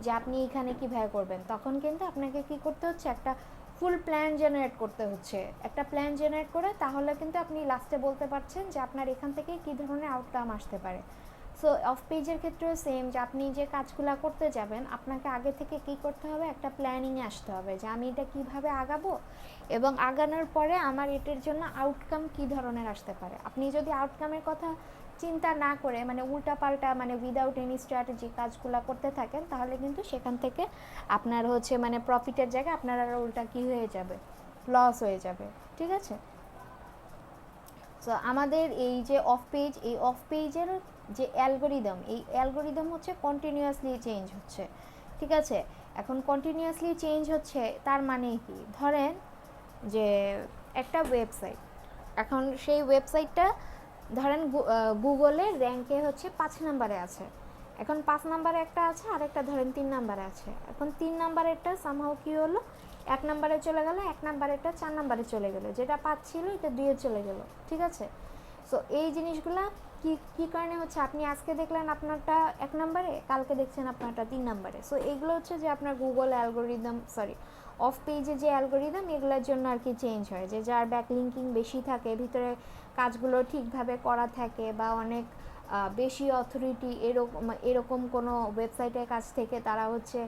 যে আপনি এখানে কীভাবে করবেন, তখন কিন্তু আপনাকে কি করতে হচ্ছে একটা ফুল প্ল্যান জেনারেট করতে হচ্ছে। একটা প্ল্যান জেনারেট করে তাহলে কিন্তু আপনি লাস্টে বলতে পারছেন যে আপনার এখান থেকে কী ধরনের আউটকাম আসতে পারে। সো অফ পেজের ক্ষেত্রেও সেম, যে আপনি যে কাজগুলো করতে যাবেন আপনাকে আগে থেকে কি করতে হবে, একটা প্ল্যানিংয়ে আসতে হবে যে আমি এটা কিভাবে আগাবো এবং আগানোর পরে আমার এটার জন্য আউটকাম কী ধরনের আসতে পারে। আপনি যদি আউটকামের কথা চিন্তা না করে মানে উল্টাপাল্টা মানে উইদাউট এনি স্ট্র্যাটেজি কাজগুলো করতে থাকেন তাহলে কিন্তু সেখান থেকে আপনার হচ্ছে মানে প্রফিটের জায়গায় আপনার আরও উল্টা কী হয়ে যাবে, লস হয়ে যাবে, ঠিক আছে। সো আমাদের এই যে অফ পেজ, এই অফ পেজের যে অ্যালগোরিদম, এই অ্যালগোরিদম হচ্ছে কন্টিনিউয়াসলি চেঞ্জ হচ্ছে, ঠিক আছে। এখন কন্টিনিউয়াসলি চেঞ্জ হচ্ছে তার মানে কি, ধরেন যে একটা ওয়েবসাইট, এখন সেই ওয়েবসাইটটা ধরেন গুগলের র্যাঙ্কে হচ্ছে 5 নম্বরে আছে, এখন 5 নম্বরে একটা আছে আর একটা ধরেন 3 নম্বরে আছে। এখন 3 নম্বরেরটা সামহাও কী হলো 1 নম্বরে চলে গেল, 1 নম্বরেরটা 4 নম্বরে চলে গেল, যেটা 5 ছিল এটা 2-এ চলে গেল, ঠিক আছে। সো এই জিনিসগুলা কী কারণে হচ্ছে, আপনি আজকে দেখলেন আপনারটা 1 নম্বরে, কালকে দেখছেন আপনারটা 3 নম্বরে। সো এগুলো হচ্ছে যে আপনার গুগল অ্যালগোরিদম অফ পেজে যে অ্যালগোরিদম এগুলোর জন্য আর কি চেঞ্জ হয়, যে যার ব্যাকলিঙ্কিং বেশি থাকে, ভিতরে কাজগুলো ঠিকভাবে করা থাকে বা অনেক বেশি অথরিটি এরকম কোনো ওয়েবসাইটের কাছ থেকে তারা হচ্ছে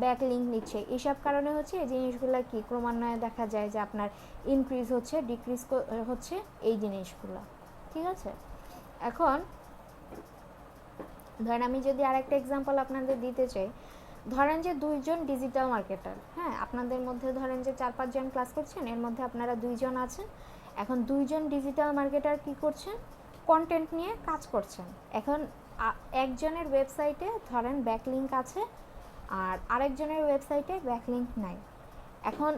ব্যাকলিঙ্ক নিচ্ছে, এসব কারণে হচ্ছে এই জিনিসগুলো কি ক্রমান্বয়ে দেখা যায় যে আপনার ইনক্রিজ হচ্ছে, ডিক্রিজ হচ্ছে এই জিনিসগুলো। ঠিক আছে। এখন ধরেন আমি যদি আরেকটা এক্সাম্পল আপনাদের দিতে চাই, ধরেন যে দুইজন ডিজিটাল মার্কেটার, হ্যাঁ, আপনাদের মধ্যে ধরেন যে 4-5 জন ক্লাস করছেন, এর মধ্যে আপনারা দুইজন আছেন। এখন দুইজন ডিজিটাল মার্কেটার কি করছেন, কন্টেন্ট নিয়ে কাজ করছেন। এখন একজনের ওয়েবসাইটে ধরেন ব্যাকলিঙ্ক আছে আর আরেকজনের ওয়েবসাইটে ব্যাকলিঙ্ক নাই। এখন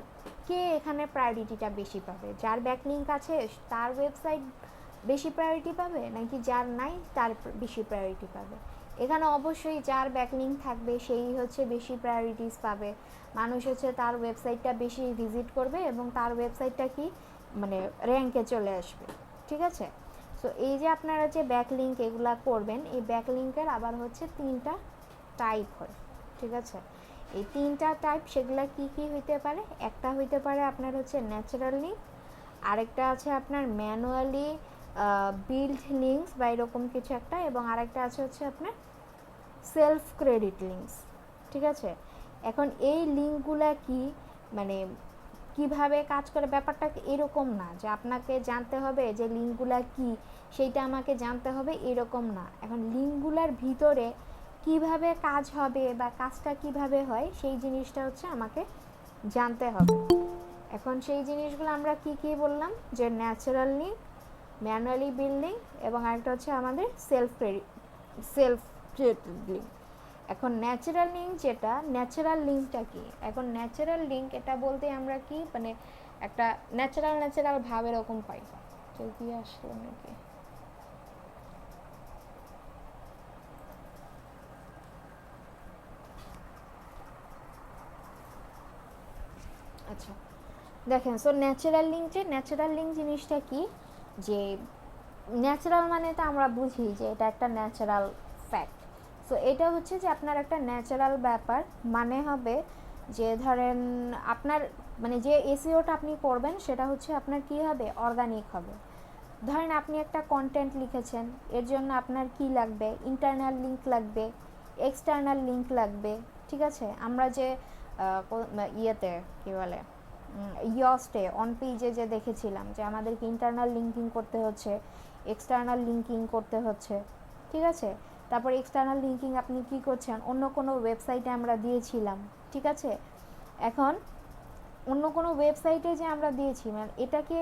কে এখানে প্রায়োরিটিটা বেশি পাবে? যার ব্যাকলিঙ্ক আছে তার ওয়েবসাইট বেশি প্রায়োরিটি পাবে, নাকি যার নাই তার বেশি প্রায়োরিটি পাবে? এখানে অবশ্যই যার ব্যাকলিঙ্ক থাকবে সেই হচ্ছে বেশি প্রায়োরিটিস পাবে। মানুষ হচ্ছে তার ওয়েবসাইটটা বেশি ভিজিট করবে এবং তার ওয়েবসাইটটা কি মানে র্যাঙ্কে চলে আসবে, ঠিক আছে। সো এই যে আপনারা যে ব্যাকলিঙ্ক এগুলা করবেন, এই ব্যাকলিঙ্কের আবার হচ্ছে 3টা টাইপ হয়, ঠিক আছে। এই 3টা টাইপ সেগুলা কি কি হইতে পারে? একটা হইতে পারে আপনার হচ্ছে ন্যাচারাল লিঙ্ক, আরেকটা আছে আপনার ম্যানুয়ালি বিল্ড লিঙ্কস বা এরকম কিছু একটা, এবং আরেকটা আছে হচ্ছে আপনার সেলফ ক্রেডিট লিঙ্কস, ঠিক আছে। এখন এই লিঙ্কগুলা কি মানে কিভাবে কাজ করে ব্যাপারটা এরকম না যে আপনাকে জানতে হবে যে লিঙ্কগুলা কি সেইটা আমাকে জানতে হবে, এরকম না। এখন লিঙ্কগুলার ভিতরে কিভাবে কাজ হবে বা কাজটা কিভাবে হয় সেই জিনিসটা হচ্ছে আমাকে জানতে হবে। এখন সেই জিনিসগুলো আমরা কি কি বললাম, যে ন্যাচারাল লিঙ্ক, ম্যানুয়ালি বিল্ডিং, এবং আরেকটা হচ্ছে আমাদের সেলফ ক্রিয়েটেড লিঙ্ক। এখন ন্যাচারাল লিঙ্ক যেটা, ন্যাচারাল লিঙ্কটা কি? এখন ন্যাচারাল লিঙ্ক এটা বলতে আমরা কি মানে একটা ন্যাচারাল ভাব এরকম পাই। কেউ কি আসলো নাকি? আচ্ছা দেখেন, সো ন্যাচারাল লিঙ্ক জিনিসটা কি, যে ন্যাচারাল মানে তো আমরা বুঝি যে এটা একটা ন্যাচারাল ফ্যাক্ট। সো এটা হচ্ছে যে আপনার একটা ন্যাচারাল ব্যাপার, মানে হবে যে ধরেন আপনার মানে যে এসইওটা আপনি করবেন সেটা হচ্ছে আপনার কি হবে, অর্গানিক হবে। ধরেন আপনি একটা কন্টেন্ট লিখেছেন, এর জন্য আপনার কি লাগবে, ইন্টারনাল লিঙ্ক লাগবে, এক্সটার্নাল লিঙ্ক লাগবে, ঠিক আছে। আমরা যে ইয়েতে কী বলে ইয়স্টে অন পেজে যে দেখেছিলাম যে আমাদেরকে ইন্টারনাল লিঙ্কিং করতে হচ্ছে, এক্সটার্নাল লিঙ্কিং করতে হচ্ছে, ঠিক আছে। তারপর এক্সটার্নাল লিঙ্কিং আপনি কি করছেন, অন্য কোনো ওয়েবসাইটে আমরা দিয়েছিলাম, ঠিক আছে। এখন অন্য কোনো ওয়েবসাইটে যে আমরা দিয়েছি মানে এটাকে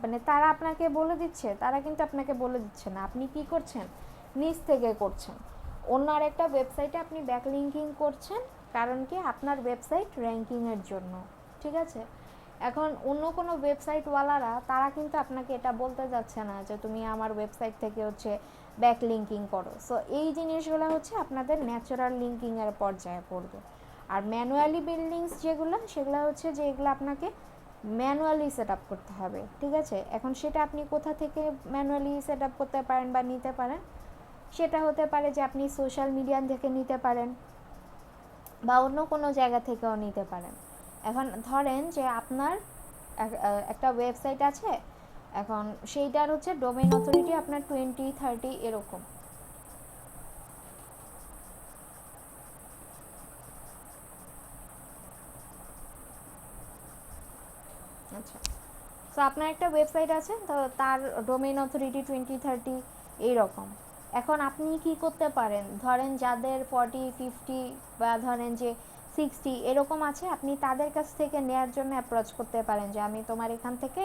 মানে তারা আপনাকে বলে দিচ্ছে, তারা কিন্তু আপনাকে বলে দিচ্ছে না, আপনি কি করছেন, নিজ থেকে করছেন। অন্য আরেকটা ওয়েবসাইটে আপনি ব্যাকলিঙ্কিং করছেন, কারণ কি আপনার ওয়েবসাইট র্যাঙ্কিংয়ের জন্য, ঠিক আছে। এখন অন্য কোনো ওয়েবসাইটওয়ালারা তারা কিন্তু আপনাকে এটা বলতে যাচ্ছে না যে তুমি আমার ওয়েবসাইট থেকে হচ্ছে ব্যাকলিঙ্কিং করো। সো এই জিনিসগুলো হচ্ছে আপনাদের ন্যাচারাল লিঙ্কিংয়ের পর্যায়ে পড়বে। আর ম্যানুয়ালি বিল্ডিংস যেগুলো, সেগুলো হচ্ছে যে এগুলো আপনাকে ম্যানুয়ালি সেট আপ করতে হবে, ঠিক আছে। এখন সেটা আপনি কোথা থেকে ম্যানুয়ালি সেট আপ করতে পারেন বা নিতে পারেন, সেটা হতে পারে যে আপনি সোশ্যাল মিডিয়া থেকে নিতে পারেন বা অন্য কোনো জায়গা থেকেও নিতে পারেন। এখন ধরেন যে আপনার একটা ওয়েবসাইট আছে, এখন সেইটার হচ্ছে ডোমেইন অথরিটি আপনার 20-30 এরকম। আচ্ছা, সো আপনার একটা ওয়েবসাইট আছে, তো তার ডোমেইন অথরিটি 20-30 এইরকম। এখন আপনি কি করতে পারেন, ধরেন যাদের 40-50 বা ধরেন যে 60 এরকম আছে, আপনি তাদের কাছ থেকে নেয়ার জন্য অ্যাপ্রোচ করতে পারেন যে আমি তোমার এখান থেকে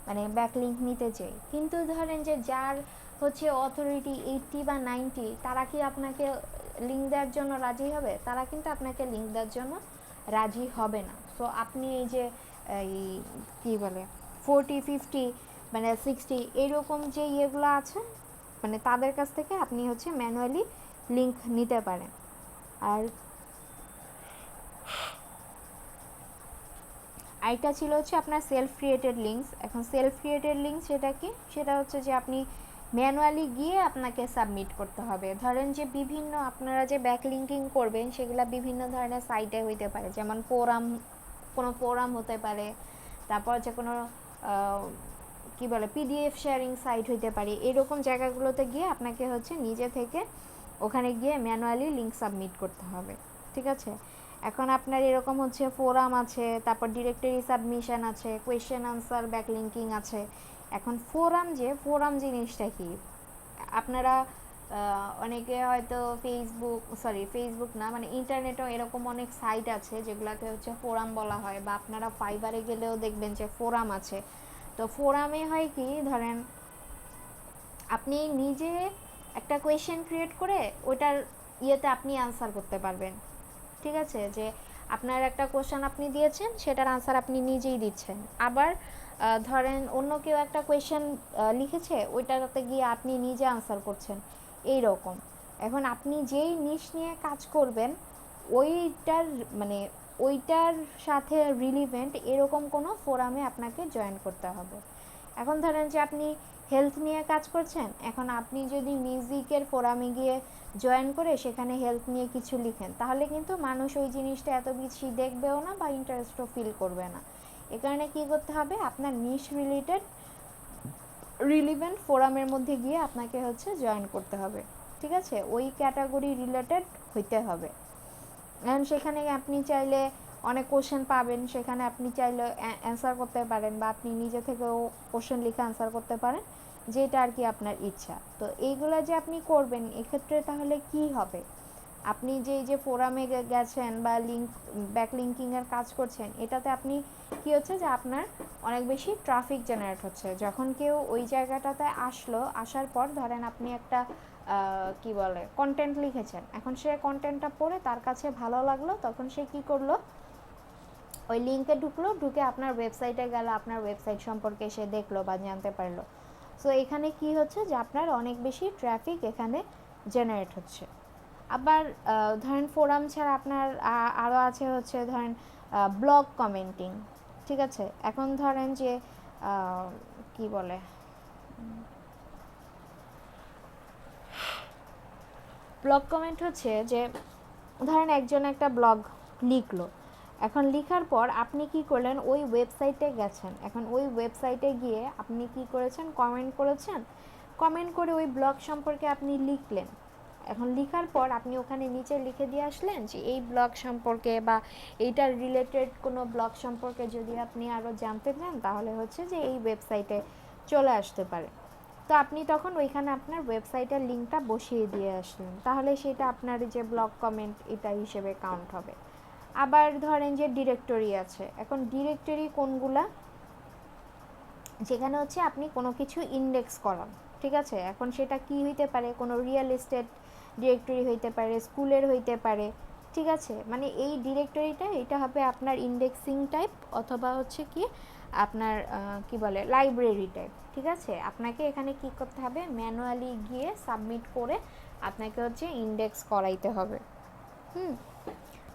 মানে ব্যাকলিঙ্ক নিতে চাই। কিন্তু ধরেন যে যার হচ্ছে অথরিটি 80 বা 90, তারা কি আপনাকে লিঙ্ক দেওয়ার জন্য রাজি হবে? তারা কিন্তু আপনাকে লিঙ্ক দেওয়ার জন্য রাজি হবে না। সো আপনি এই যে এই কী বলে 40-50 মানে 60 এইরকম যে ইয়েগুলো আছে মানে তাদের কাছ থেকে আপনি হচ্ছে ম্যানুয়ালি লিঙ্ক নিতে পারেন। আর আরেকটা ছিল হচ্ছে আপনার সেলফ ক্রিয়েটেড লিঙ্কস। এখন সেলফ ক্রিয়েটেড লিঙ্ক সেটা কি, সেটা হচ্ছে যে আপনি ম্যানুয়ালি গিয়ে আপনাকে সাবমিট করতে হবে। ধরেন যে বিভিন্ন আপনারা যে ব্যাকলিঙ্কিং করবেন সেগুলো বিভিন্ন ধরনের সাইটে হইতে পারে, যেমন কোনো ফোরাম হতে পারে, তারপর যে কোনো কী বলে পিডিএফ শেয়ারিং সাইট হইতে পারে। এরকম জায়গাগুলোতে গিয়ে আপনাকে হচ্ছে নিজে থেকে ওখানে গিয়ে ম্যানুয়ালি লিঙ্ক সাবমিট করতে হবে, ঠিক আছে। এখন আপনার এরকম হচ্ছে ফোরাম আছে, তারপর ডিরেক্টরি সাবমিশন আছে, কোয়েশ্চেন আনসার ব্যাকলিঙ্কিং আছে, এখন ফোরাম জিনিসটা কি, আপনারা অনেকে হয়তো ফেসবুক না, মানে ইন্টারনেটেও এরকম অনেক সাইট আছে যেগুলোকে হচ্ছে ফোরাম বলা হয়, বা আপনারা ফাইবারে গেলেও দেখবেন যে ফোরাম আছে। তো ফোরামে হয় কি, ধরেন আপনি নিজে একটা কোয়েশ্চেন ক্রিয়েট করে ওইটার ইয়েতে আপনি আনসার করতে পারবেন। ঠিক আছে, যে আপনার একটা কোশ্চেন আপনি দিয়েছেন, সেটার আনসার আপনি নিজেই দিচ্ছেন। আবার ধরেন অন্য কেউ একটা কোয়েশ্চেন লিখেছে, ওইটাতে গিয়ে আপনি নিজে আনসার করছেন, এই রকম। এখন আপনি যেই নিশ নিয়ে কাজ করবেন ওইটার মানে ওইটার সাথে রিলিভেন্ট এরকম কোনো ফোরামে আপনাকে জয়েন করতে হবে। এখন ধরেন যে আপনি হেলথ নিয়ে কাজ করছেন, এখন আপনি যদি মিউজিকের ফোরামে গিয়ে জয়েন করে সেখানে হেলথ নিয়ে কিছু লিখেন, তাহলে কিন্তু মানুষ ওই জিনিসটা এত বেশি দেখবেও না বা ইন্টারেস্টও ফিল করবে না। এ কারণে কী করতে হবে, আপনার নিশ রিলিভেন্ট ফোরামের মধ্যে গিয়ে আপনাকে হচ্ছে জয়েন করতে হবে। ঠিক আছে, ওই ক্যাটাগরি রিলেটেড হইতে হবে। এখন সেখানে আপনি চাইলে অনেক কোশ্চেন পাবেন, সেখানে আপনি চাইলে অ্যান্সার করতে পারেন, বা আপনি নিজে থেকেও কোশ্চেন লিখে অ্যান্সার করতে পারেন, যেটা আর কি আপনার ইচ্ছা। তো এইগুলো যে আপনি করবেন, এক্ষেত্রে তাহলে কি হবে, আপনি যে ফোরামে গেছেন বা ব্যাকলিঙ্কিংয়ের কাজ করছেন, এটাতে আপনি কি হচ্ছে যে আপনার অনেক বেশি ট্রাফিক জেনারেট হচ্ছে। যখন কেউ ওই জায়গাটাতে আসার পর ধরেন আপনি একটা কি বলে কন্টেন্ট লিখেছেন, এখন সে কন্টেন্টটা পড়ে তার কাছে ভালো লাগলো, তখন সে কি করলো, ওই লিঙ্কে ঢুকে আপনার ওয়েবসাইটে গেল, আপনার ওয়েবসাইট সম্পর্কে সে দেখলো বা জানতে পারলো। সো এখানে কি হচ্ছে যে আপনার অনেক বেশি ট্রাফিক এখানে জেনারেট হচ্ছে। আবার ধরেন ফোরাম ছাড়া আপনার আরও আছে হচ্ছে ধরেন ব্লগ কমেন্টিং। ঠিক আছে, এখন ধরেন যে কি বলে ব্লগ কমেন্ট হচ্ছে যে ধরেন একজন একটা ব্লগ লিখলো, এখন লিখার পর আপনি কি করলেন, ওই ওয়েবসাইটে গেছেন, এখন ওই ওয়েবসাইটে গিয়ে আপনি কি করেছেন, কমেন্ট করে ওই ব্লগ সম্পর্কে আপনি লিখলেন। এখন লিখার পর আপনি ওখানে নিচে লিখে দিয়ে আসলেন যে এই ব্লগ সম্পর্কে বা এইটার রিলেটেড কোনো ব্লগ সম্পর্কে যদি আপনি আরও জানতে চান, তাহলে হচ্ছে যে এই ওয়েবসাইটে চলে আসতে পারে। তো আপনি তখন ওইখানে আপনার ওয়েবসাইটের লিঙ্কটা বসিয়ে দিয়ে আসলেন, তাহলে সেটা আপনার যে ব্লগ কমেন্ট এটা হিসেবে কাউন্ট হবে। আবার ধরেন যে ডিরেক্টরি আছে, এখন ডিরেক্টরি কোনগুলা, যেখানে হচ্ছে আপনি কোনো কিছু ইন্ডেক্স করান। ঠিক আছে, এখন সেটা কি হইতে পারে, কোনো রিয়েল এস্টেট ডিরেক্টরি হইতে পারে, স্কুলের হইতে পারে। ঠিক আছে, মানে এই ডিরেক্টরিটা এটা হবে আপনার ইন্ডেক্সিং টাইপ, অথবা হচ্ছে কি আপনার কি বলে লাইব্রেরি টাইপ। ঠিক আছে, আপনাকে এখানে কি করতে হবে, ম্যানুয়ালি গিয়ে সাবমিট করে আপনাকে হচ্ছে ইন্ডেক্স করাইতে হবে।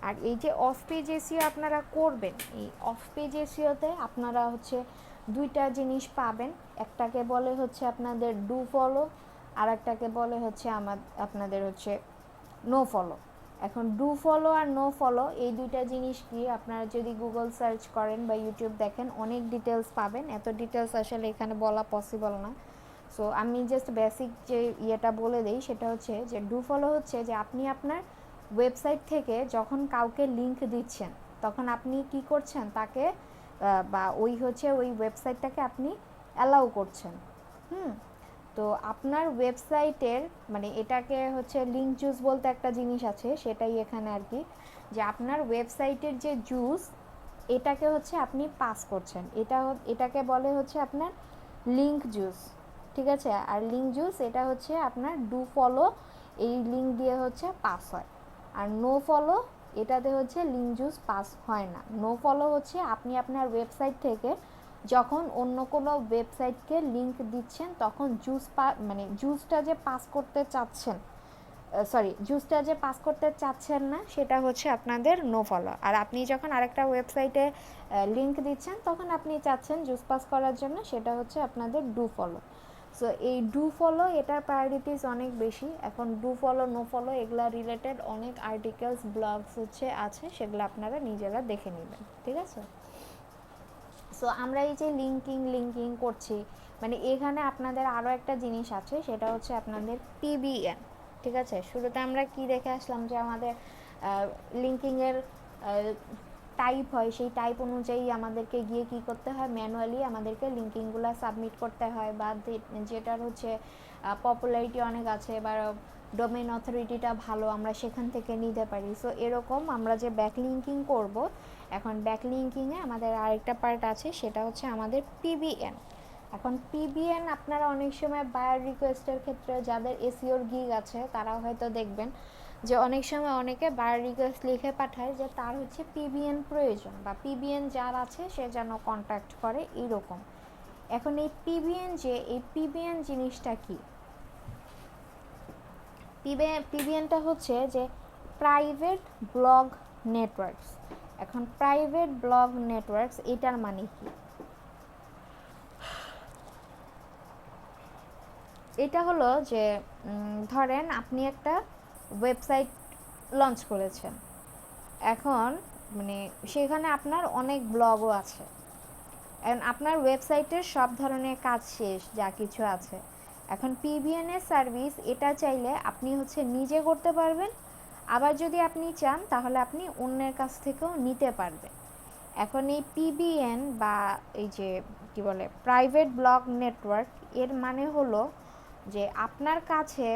আর এই যে অফ পেজ এসইও আপনারা করবেন, এই অফ পেজ এসইওতে আপনারা হচ্ছে দুইটা জিনিস পাবেন, একটাকে বলে হচ্ছে আপনাদের ডু ফলো, আর একটাকে বলে হচ্ছে আপনাদের হচ্ছে নো ফলো। এখন ডু ফলো আর নো ফলো এই দুইটা জিনিস কি, আপনারা যদি গুগল সার্চ করেন বা ইউটিউব দেখেন অনেক ডিটেলস পাবেন, এত ডিটেলস আসলে এখানে বলা পসিবল না। সো আমি জাস্ট বেসিক যে ইয়েটা বলে দিই, সেটা হচ্ছে যে ডু ফলো হচ্ছে যে আপনি আপনার ওয়েবসাইট থেকে যখন কাউকে লিংক দিচ্ছেন, তখন আপনি কি করছেন, তাকে বা ওই ওয়েবসাইটটাকে আপনি অ্যালাউ করছেন। তো আপনার ওয়েবসাইটের মানে এটাকে হচ্ছে লিঙ্ক জুস বলতে একটা জিনিস আছে, সেটাই এখানে আর কি, যে আপনার ওয়েবসাইটের যে জুস এটাকে হচ্ছে আপনি পাস করছেন, এটাকে বলে হচ্ছে আপনার লিঙ্ক জুস। ঠিক আছে, আর লিঙ্ক জুস এটা হচ্ছে আপনার ডু ফলো, এই লিঙ্ক দিয়ে হচ্ছে পাস হয়। আর নো ফলো এটাতে হচ্ছে লিঙ্ক জুস পাস হয় না। নো ফলো হচ্ছে আপনি আপনার ওয়েবসাইট থেকে যখন অন্য কোনো ওয়েবসাইটকে লিংক দিচ্ছেন, তখন জুসটা যে পাস করতে চাচ্ছেন না, সেটা হচ্ছে আপনাদের নো ফলো। আর আপনি যখন আরেকটা ওয়েবসাইটে লিংক দিচ্ছেন, তখন আপনি চাচ্ছেন জুস পাস করার জন্য, সেটা হচ্ছে আপনাদের ডু ফলো। সো এই ডু ফলো এটার প্রায়োরিটিস অনেক বেশি। এখন ডু ফলো নো ফলো এগুলা রিলেটেড অনেক আর্টিকেলস ব্লগস আছে, সেগুলো আপনারা নিজেরা দেখে নেবেন। ঠিক আছে, সো আমরা এই যে লিঙ্কিং করছি, মানে এখানে আপনাদের আরও একটা জিনিস আছে, সেটা হচ্ছে আপনাদের পিবিএন। ঠিক আছে, শুরুতে আমরা কি দেখে আসলাম যে আমাদের লিঙ্কিংয়ের টাইপ হয় সেই টাইপ অনুযায়ী আমাদেরকে গিয়ে কি করতে হয়, ম্যানুয়ালি আমাদেরকে লিঙ্কিংগুলো সাবমিট করতে হয়, বা যেটার হচ্ছে পপুলারিটি অনেক আছে বা ডোমেইন অথরিটিটা ভালো, আমরা সেখান থেকে নিতে পারি। সো এরকম আমরা যে ব্যাকলিঙ্কিং করব, এখন ব্যাকলিঙ্কিংয়ে আমাদের আরেকটা পার্ট আছে, সেটা হচ্ছে আমাদের পিবিএন। এখন পিবিএন আপনারা অনেক সময় বায়ার রিকোয়েস্টের ক্ষেত্রে যাদের এসইওর গিগ আছে তারা হয়তো দেখবেন যে অনেক সময় অনেকে বায়ার রিকোয়েস্ট লিখে পাঠায় যে তার হচ্ছে পিবিএন প্রয়োজন, বা পিবিএন যার আছে সে যেন কন্ট্যাক্ট করে, এইরকম। এখন এই পিবিএন জিনিসটা কি? পিবিএনটা হচ্ছে যে প্রাইভেট ব্লগ নেটওয়ার্কস। এখন প্রাইভেট ব্লগ নেটওয়ার্কস এটার মানে কি? এটা হলো যে ধরেন আপনি একটা ওয়েবসাইট লঞ্চ করেছেন, এখন মানে সেখানে আপনার অনেক ব্লগও আছে, আপনার ওয়েবসাইটের সব ধরনের কাজ শেষ, যা কিছু আছে। এখন পিবিএন এর সার্ভিস এটা চাইলে আপনি হচ্ছে নিজে করতে পারবেন, আবার যদি আপনি চান তাহলে আপনি অন্যের কাছ থেকেও নিতে পারবেন। এখন এই পিবিএন বা এই যে কি বলে প্রাইভেট ব্লগ নেটওয়ার্ক, এর মানে হলো যে আপনার কাছে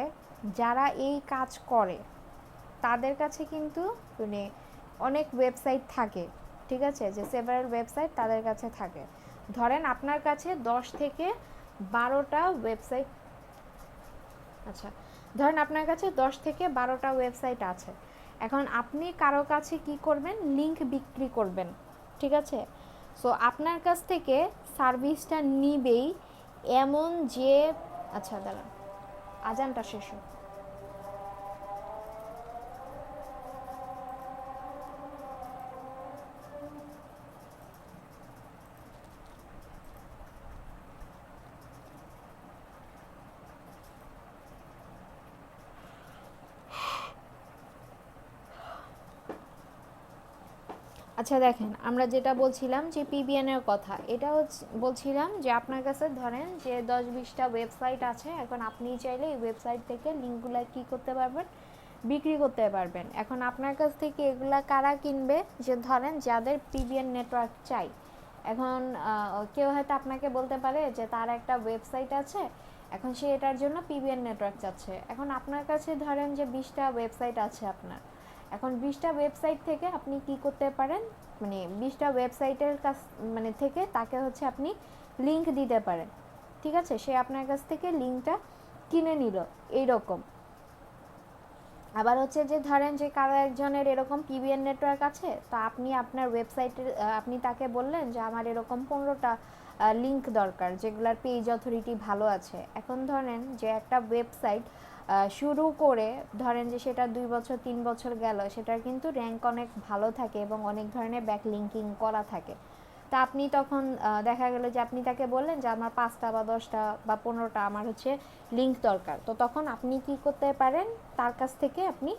যারা এই কাজ করে তাদের কাছে কিন্তু মানে অনেক ওয়েবসাইট থাকে, ঠিক আছে, যে সেভারাল ওয়েবসাইট তাদের কাছে থাকে। ধরেন আপনার কাছে 10 থেকে 12টা ওয়েবসাইট, আচ্ছা ধরেন আপনার কাছে 10 থেকে 12টা ওয়েবসাইট আছে। এখন আপনি কারো কাছে কি করবেন, লিংক বিক্রি করবেন, ঠিক আছে। সো আপনার কাছ থেকে সার্ভিসটা নিবেই এমন যে, আচ্ছা দাঁড়ান আজানটা শেষ হোক। আচ্ছা দেখেন, আমরা যেটা বলছিলাম যে পিবিএন এর কথা, এটা হচ্ছে বলছিলাম যে আপনার কাছে ধরেন যে 10-20টা ওয়েবসাইট আছে, এখন আপনি চাইলে এই ওয়েবসাইট থেকে লিঙ্কগুলো কি করতে পারবেন, বিক্রি করতে পারবেন। এখন আপনার কাছ থেকে এগুলা কারা কিনবে, যে ধরেন যাদের পিবিএন নেটওয়ার্ক চাই। এখন কেউ হয়তো আপনাকে বলতে পারে যে তার একটা ওয়েবসাইট আছে, এখন সে এটার জন্য পিবিএন নেটওয়ার্ক চাচ্ছে। এখন আপনার কাছে ধরেন যে 20টা ওয়েবসাইট আছে আপনার, এখন 20টা ওয়েবসাইট থেকে আপনি কি করতে পারেন, মানে 20টা ওয়েবসাইটের কাছ মানে থেকে তাকে হচ্ছে আপনি লিংক দিতে পারেন, ঠিক আছে, সে আপনার কাছ থেকে লিংকটা কিনে নিল, এইরকম। আবার হচ্ছে যে ধরেন যে কারো একজনের এরকম পিবিএন নেটওয়ার্ক আছে, তো আপনি আপনার ওয়েবসাইটের আপনি তাকে বললেন যে আমার এরকম 15টা লিংক দরকার যেগুলোর পেজ অথরিটি ভালো আছে। এখন ধরেন যে একটা ওয়েবসাইট শুরু করে ধরেন যে সেটা 2 বছর 3 বছর গেল, সেটার কিন্তু র্যাঙ্ক অনেক ভালো থাকে এবং অনেক ধরনের ব্যাকলিঙ্কিং করা থাকে। তা আপনি তখন দেখা গেল যে আপনি তাকে বললেন যে আমার 5টা বা 10টা বা 15টা আমার হচ্ছে লিংক দরকার, তো তখন আপনি কি করতে পারেন, তার কাছ থেকে আপনি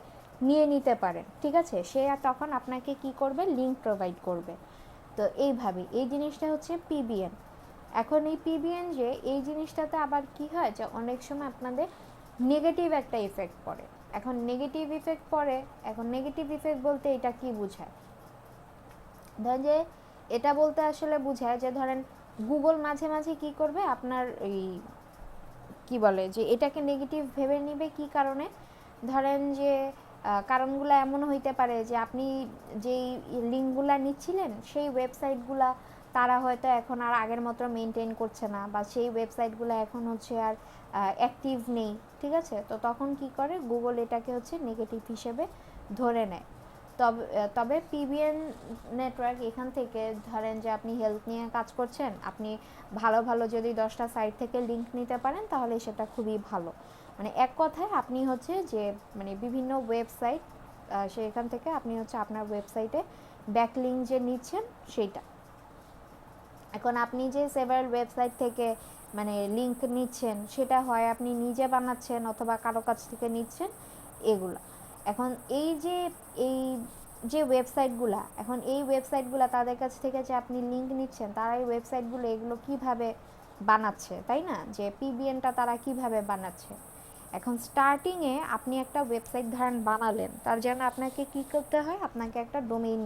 নিয়ে নিতে পারেন, ঠিক আছে। সে তখন আপনাকে কি করবে, লিংক প্রোভাইড করবে। তো এইভাবে এই জিনিসটা হচ্ছে পিবিএন। এখন এই পিবিএন যে এই জিনিসটাতে আবার কি হয় যে অনেক সময় আপনাদের নেগেটিভ একটা ইফেক্ট পড়ে। এখন নেগেটিভ ইফেক্ট পড়ে, এখন নেগেটিভ ইফেক্ট বলতে এটা কি বোঝায়, ধরেন যে এটা বলতে আসলে বোঝায় যে ধরেন গুগল মাঝে মাঝে কি করবে, আপনার এই কি বলে যে এটাকে নেগেটিভ ভেবে নিবে, কি কারণে, ধরেন যে কারণগুলো এমন হইতে পারে যে আপনি যেই লিঙ্কগুলা নিচ্ছিলেন সেই ওয়েবসাইটগুলা তারা হয়তো এখন আর আগের মতো মেনটেন করছে না, বা সেই ওয়েবসাইটগুলো এখন হচ্ছে আর অ্যাক্টিভ নেই, ঠিক আছে। তো তখন কি করে, গুগল এটাকে হচ্ছে নেগেটিভ হিসেবে ধরে নেয়। তবে পিবিএন নেটওয়ার্ক এখান থেকে ধরেন যে আপনি হেলথ নিয়ে কাজ করছেন, আপনি ভালো ভালো যদি 10টা সাইট থেকে লিংক নিতে পারেন তাহলে সেটা খুবই ভালো। মানে এক কথায় আপনি হচ্ছে যে মানে বিভিন্ন ওয়েবসাইট সেখান থেকে আপনি হচ্ছে আপনার ওয়েবসাইটে ব্যাকলিংক যে নিচ্ছেন সেইটা। এখন আপনি যে সেভারাল ওয়েবসাইট থেকে মানে লিংক নিচ্ছেন, সেটা হয় আপনি নিজে বানাচ্ছেন অথবা কারো কাছ থেকে নিচ্ছেন, এগুলা। এখন এই যে ওয়েবসাইটগুলা, এখন এই ওয়েবসাইটগুলা তাদের কাছ থেকে যে আপনি লিংক নিচ্ছেন, তারা এই ওয়েবসাইটগুলো এগুলো কিভাবে বানাচ্ছে, তাই না, যে পিবিএনটা তারা কিভাবে বানাচ্ছে। এখন স্টার্টিংয়ে আপনি একটা ওয়েবসাইট ধরেন বানালেন, তার জন্য আপনাকে কি করতে হয়, আপনাকে একটা ডোমেইন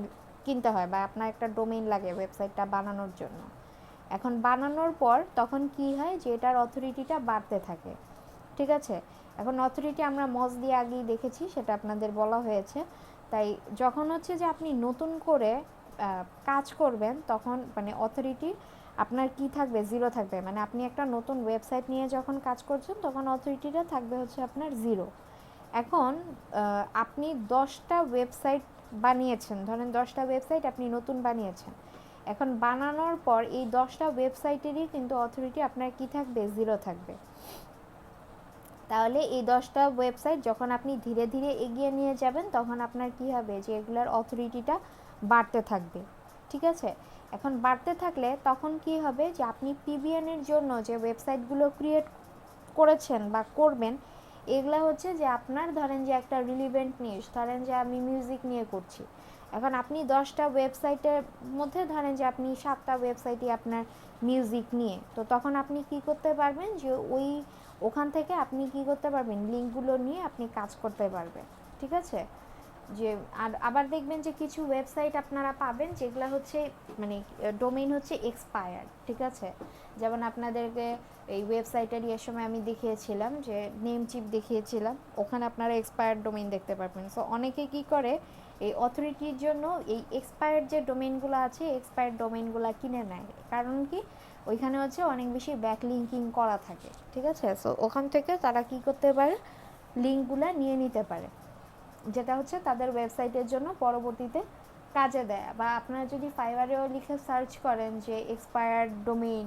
কিনতে হয় বা আপনার একটা ডোমেইন লাগে ওয়েবসাইটটা বানানোর জন্য। এখন বানানোর পর তখন কি হয় যে এটার অথরিটিটা বাড়তে থাকে, ঠিক আছে। এখন অথরিটি আমরা মজ দিয়ে আগেই দেখেছি, সেটা আপনাদের বলা হয়েছে। তাই যখন হচ্ছে যে আপনি নতুন করে কাজ করবেন তখন মানে অথরিটি আপনার কি থাকবে, জিরো থাকবে। মানে আপনি একটা নতুন ওয়েবসাইট নিয়ে যখন কাজ করছেন তখন অথরিটিটা থাকবে হচ্ছে আপনার জিরো। এখন আপনি 10টা ওয়েবসাইট বানিয়েছেন, ধরেন 10টা ওয়েবসাইট আপনি নতুন বানিয়েছেন। এখন বানানোর পর এই 10টা ওয়েবসাইটেরই কিন্তু অথরিটি আপনার কি থাকবে, জিরো থাকবে। তাহলে এই 10টা ওয়েবসাইট যখন আপনি ধীরে ধীরে এগিয়ে নিয়ে যাবেন তখন আপনার কি হবে যে এগুলোর অথরিটিটা বাড়তে থাকবে, ঠিক আছে। এখন বাড়তে থাকলে তখন কি হবে যে আপনি পিবিএন এর জন্য যে ওয়েবসাইটগুলো ক্রিয়েট করেছেন বা করবেন, এগুলা হচ্ছে যে আপনার ধরেন যে একটা রিলিভেন্ট নিউজ, ধরেন যে আমি মিউজিক নিয়ে করছি। এখন আপনি 10টা ওয়েবসাইটের মধ্যে ধরেন যে আপনি 7টা ওয়েবসাইটই আপনার মিউজিক নিয়ে, তো তখন আপনি কি করতে পারবেন যে ওখান থেকে আপনি কি করতে পারবেন, লিঙ্কগুলো নিয়ে আপনি কাজ করতে পারবেন, ঠিক আছে। যে আর আবার দেখবেন যে কিছু ওয়েবসাইট আপনারা পাবেন যেগুলো হচ্ছে মানে ডোমেইন হচ্ছে এক্সপায়ার্ড, ঠিক আছে। যেমন আপনাদেরকে এই ওয়েবসাইটের এর সময় আমি দেখিয়েছিলাম যে নেম চিপ দেখিয়েছিলাম, ওখানে আপনারা এক্সপায়ার্ড ডোমেইন দেখতে পারবেন। সো অনেকে কি করে এই অথরিটির জন্য এই এক্সপায়ার্ড যে ডোমেইনগুলো আছে এক্সপায়ার্ড ডোমেইনগুলো কিনে নেয়। কারণ কি, ওইখানে হচ্ছে অনেক বেশি ব্যাকলিঙ্কিং করা থাকে, ঠিক আছে। সো ওখান থেকে তারা কি করতে পারে, লিঙ্কগুলো নিয়ে নিতে পারে, যেটা হচ্ছে তাদের ওয়েবসাইটের জন্য পরবর্তীতে কাজে দেয়। বা আপনারা যদি ফাইবারেও লিখে সার্চ করেন যে এক্সপায়ার্ড ডোমেইন,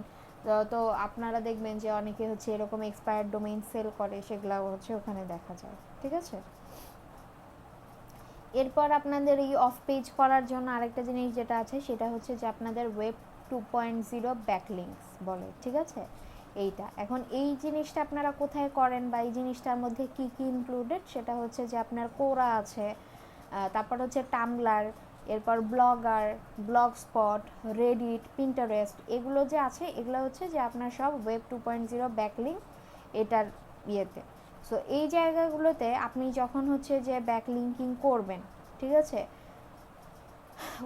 তো আপনারা দেখবেন যে অনেকে হচ্ছে এরকম এক্সপায়ার্ড ডোমেইন সেল করে, সেগুলো হচ্ছে ওখানে দেখা যায়, ঠিক আছে। এরপর আপনাদের এই অফ পেজ করার জন্য আরেকটা জিনিস যেটা আছে সেটা হচ্ছে যে আপনাদের ওয়েব 2.0 ব্যাকলিংকস বলে, ঠিক আছে। এইটা এখন এই জিনিসটা আপনারা কোথায় করেন বা এই জিনিসটার মধ্যে কি কি ইনক্লুডেড, সেটা হচ্ছে যে আপনার কোরা আছে, তারপর হচ্ছে টামব্লার, এরপর ব্লগার, ব্লগস্পট, রেডিট, পিন্টারেস্ট, এগুলো যে আছে এগুলো হচ্ছে যে আপনার সব ওয়েব 2.0 ব্যাকলিংক এটার ইয়েতে। সো এই জায়গাগুলোতে আপনি যখন হচ্ছে যে ব্যাকলিঙ্কিং করবেন, ঠিক আছে,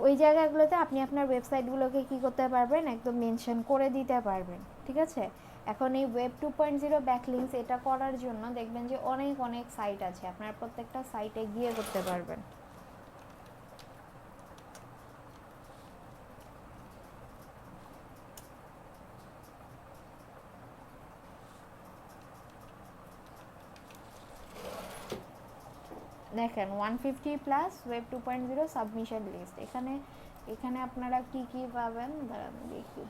ওই জায়গাগুলোতে আপনি আপনার ওয়েবসাইটগুলোকে কি করতে পারবেন, একদম মেনশন করে দিতে পারবেন, ঠিক আছে। এখন এই ওয়েব 2.0 ব্যাকলিংকস এটা করার জন্য দেখবেন যে অনেক অনেক সাইট আছে, আপনার প্রত্যেকটা সাইটে গিয়ে করতে পারবেন। দেখেন 150 প্লাস ওয়েব 2.0 সাবমিশন লিস্ট, এখানে এখানে আপনারা কি কি পাবেন দাঁড়ান দেখি।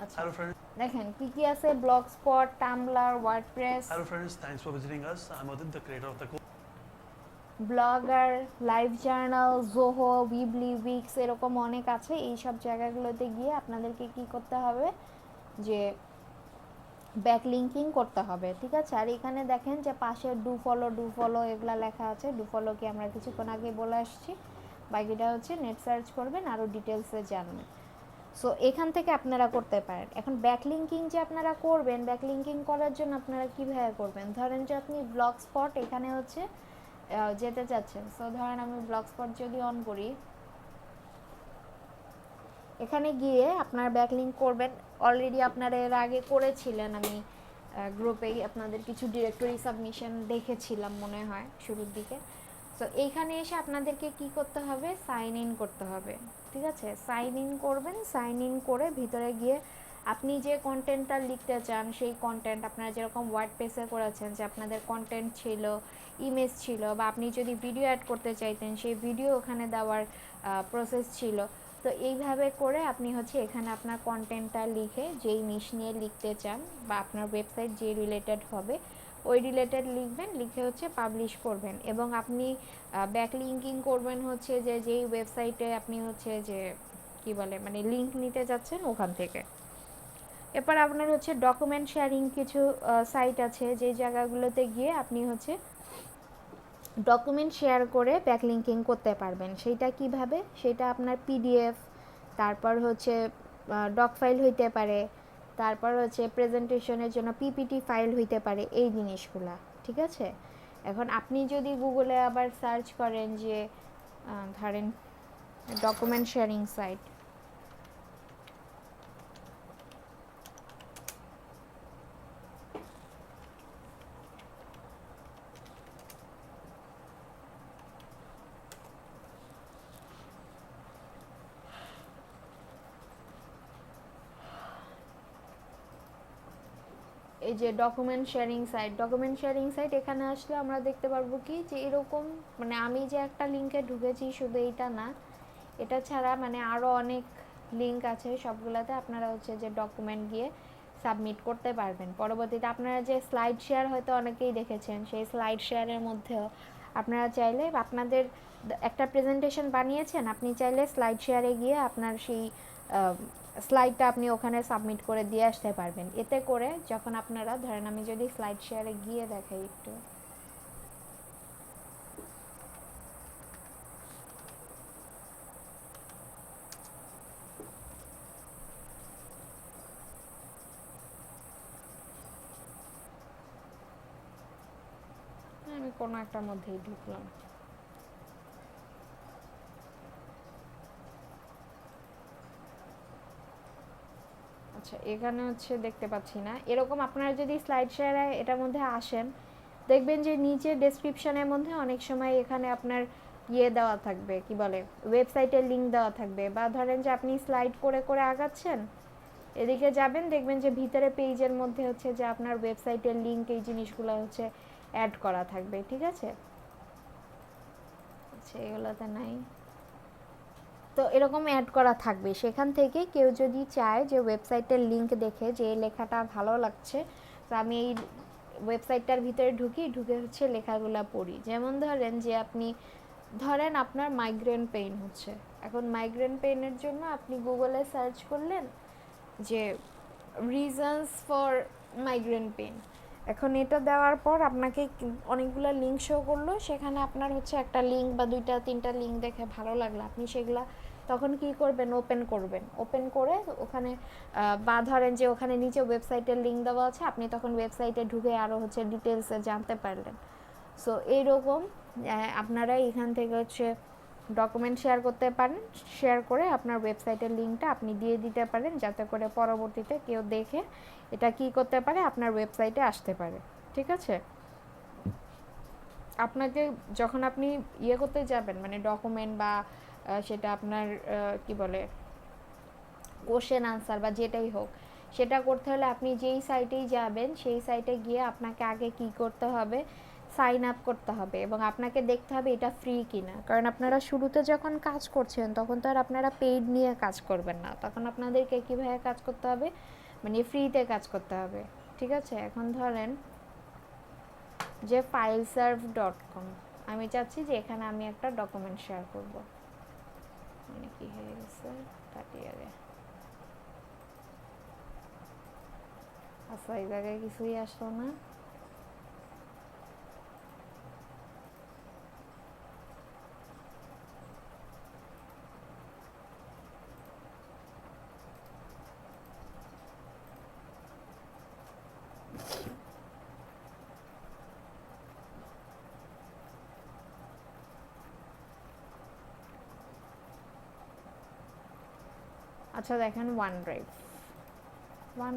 আচ্ছা Hello friends. দেখেন কি কি আছে, Blogspot, Tumblr, WordPress, Hello friends. Thanks for visiting us. I'm Udit, the creator of the course. Blogger, live journal, Zoho, Weebly, Wix, এরকম অনেক আছে। এই সব জায়গাগুলোতে গিয়ে আপনাদেরকে কি করতে হবে, যে ব্যাকলিঙ্কিং করতে হবে, ঠিক আছে। আর এখানে দেখেন যে পাশে ডু ফলো এগুলা লেখা আছে। ডু ফলো কি আমরা কিছুক্ষণ আগে বলে আসছি, বাকিটা হচ্ছে নেট সার্চ করবেন আরও ডিটেলসে জানবেন। সো এখান থেকে আপনারা করতে পারেন। এখন ব্যাকলিঙ্কিং যে আপনারা করবেন, ব্যাকলিঙ্কিং করার জন্য আপনারা কীভাবে করবেন, ধরেন যে আপনি ব্লগস্পট এখানে হচ্ছে যেতে চাচ্ছেন। সো ধরেন আমি ব্লগস্পট যদি অন করি, এখানে গিয়ে আপনার ব্যাকলিঙ্ক করবেন। অলরেডি আপনারা এর আগে করেছিলেন, আমি গ্রুপেই আপনাদের কিছু ডিরেক্টরি সাবমিশন দেখেছিলাম মনে হয় শুরুর দিকে। সো এইখানে এসে আপনাদেরকে কি করতে হবে, সাইন ইন করতে হবে, ঠিক আছে। সাইন ইন করবেন, সাইন ইন করে ভিতরে গিয়ে আপনি যে কন্টেন্টটা লিখতে চান সেই কন্টেন্ট আপনারা যেরকম ওয়ার্ডপ্রেসে করেছেন যে আপনাদের কন্টেন্ট ছিল, ইমেজ ছিল, বা আপনি যদি ভিডিও অ্যাড করতে চাইতেন সেই ভিডিও ওখানে দেওয়ার প্রসেস ছিল। তো এইভাবে করে আপনি হচ্ছে এখানে আপনার কন্টেন্টটা লিখে যেই নিশ নিয়ে লিখতে চান বা আপনার ওয়েবসাইট যে রিলেটেড হবে ওই রিলেটেড লিখবেন, লিখে হচ্ছে পাবলিশ করবেন। এবং আপনি ব্যাকলিঙ্কিং করবেন হচ্ছে যে যেই ওয়েবসাইটে আপনি হচ্ছে যে কি বলে মানে লিঙ্ক নিতে যাচ্ছেন ওখান থেকে। এরপর আপনার হচ্ছে ডকুমেন্ট শেয়ারিং কিছু সাইট আছে যে জায়গাগুলোতে গিয়ে আপনি হচ্ছে ডকুমেন্ট শেয়ার করে ব্যাকলিঙ্কিং করতে পারবেন। সেইটা কিভাবে, সেটা আপনার পিডিএফ, তারপর হচ্ছে ডক ফাইল হইতে পারে, তারপর হচ্ছে প্রেজেন্টেশনের জন্য পিপিটি ফাইল হইতে পারে, এই জিনিসগুলা, ঠিক আছে। এখন আপনি যদি গুগলে আবার সার্চ করেন যে ধরেন ডকুমেন্ট শেয়ারিং সাইট, এই যে ডকুমেন্ট শেয়ারিং সাইট এখানে আসলে আমরা দেখতে পারবো কি যে এরকম, মানে আমি যে একটা লিংকে ঢুকেছি শুধু এইটা না, এটা ছাড়া মানে আরও অনেক লিংক আছে, সবগুলোতে আপনারা হচ্ছে যে ডকুমেন্ট গিয়ে সাবমিট করতে পারবেন। পরবর্তীতে আপনারা যে স্লাইড শেয়ার হয়তো অনেকেই দেখেছেন, সেই স্লাইড শেয়ারের মধ্যেও আপনারা চাইলে আপনাদের একটা প্রেজেন্টেশন বানিয়েছেন, আপনি চাইলে স্লাইড শেয়ারে গিয়ে আপনার সেই স্লাইডটা আপনি ওখানে সাবমিট করে দিয়ে আসতে পারবেন। এতে করে যখন আপনারা ধরেন, আমি যদি স্লাইড শেয়ারে গিয়ে দেখাই একটু, আমি কোনো একটার মধ্যেই ঢুকলাম। আচ্ছা, এখানে হচ্ছে দেখতে পাচ্ছি না। এরকম আপনারা যদি স্লাইড শেয়ারে এটার মধ্যে আসেন, দেখবেন যে নিচে ডেসক্রিপশনের মধ্যে অনেক সময় এখানে আপনার ইয়ে দেওয়া থাকবে, কি বলে, ওয়েবসাইটের লিংক দেওয়া থাকবে। বা ধরেন যে আপনি স্লাইড করে করে আগাচ্ছেন, এদিকে যাবেন, দেখবেন যে ভিতরে পেজের মধ্যে হচ্ছে যে আপনার ওয়েবসাইটের লিংক, এই জিনিসগুলো হচ্ছে অ্যাড করা থাকবে, ঠিক আছে? আচ্ছা, এগুলোতে নাই। তো এরকম অ্যাড করা থাকবে, সেখান থেকে কেউ যদি চায় যে ওয়েবসাইটের লিংক দেখে যে লেখাটা ভালো লাগছে, তো আমি এই ওয়েবসাইটটার ভিতরে ঢুকে হচ্ছে লেখাগুলো পড়ি। যেমন ধরেন যে আপনি ধরেন আপনার মাইগ্রেন পেইন হচ্ছে, এখন মাইগ্রেন পেইনের জন্য আপনি গুগলে সার্চ করলেন যে রিজনস ফর মাইগ্রেন পেইন। এখন এটা দেওয়ার পর আপনাকে অনেকগুলো লিঙ্ক শো করলো, সেখানে আপনার হচ্ছে একটা লিঙ্ক বা দুইটা তিনটা লিঙ্ক দেখে ভালো লাগলো, আপনি সেগুলা তখন কি করবেন, ওপেন করে ওখানে বা ধরেন যে ওখানে নিচে ওয়েবসাইটের লিঙ্ক দেওয়া আছে, আপনি তখন ওয়েবসাইটে ঢুকে আরও হচ্ছে ডিটেলসে জানতে পারলেন। সো এইরকম আপনারা এখান থেকে হচ্ছে ডকুমেন্ট শেয়ার করতে পারেন, শেয়ার করে আপনার ওয়েবসাইটের লিঙ্কটা আপনি দিয়ে দিতে পারেন, যাতে করে পরবর্তীতে কেউ দেখে এটা কি করতে পারে, আপনার ওয়েবসাইটে আসতে পারে, ঠিক আছে? আপনাকে যখন আপনি ইয়ে করতে যাবেন, মানে ডকুমেন্ট বা সেটা আপনার কি বলে কোশ্চেন আনসার বা যেটাই হোক, সেটা করতে হলে আপনি যেই সাইটেই যাবেন সেই সাইটে গিয়ে আপনাকে আগে কি করতে হবে, সাইন আপ করতে হবে, এবং আপনাকে দেখতে হবে এটা ফ্রি কিনা। কারণ আপনারা শুরুতে যখন কাজ করছেন তখন তো আর আপনারা পেইড নিয়ে কাজ করবেন না, তখন আপনাদেরকে কীভাবে কাজ করতে হবে, মানে ফ্রিতে কাজ করতে হবে, ঠিক আছে? এখন ধরেন যে fileserve.com, আমি চাচ্ছি যে এখানে আমি একটা ডকুমেন্ট শেয়ার করব, মানে কি হয়ে গেছে কাটিয়ারে, আচ্ছা এই জায়গায় কিছুই আসলো না। আচ্ছা দেখেন ওয়ান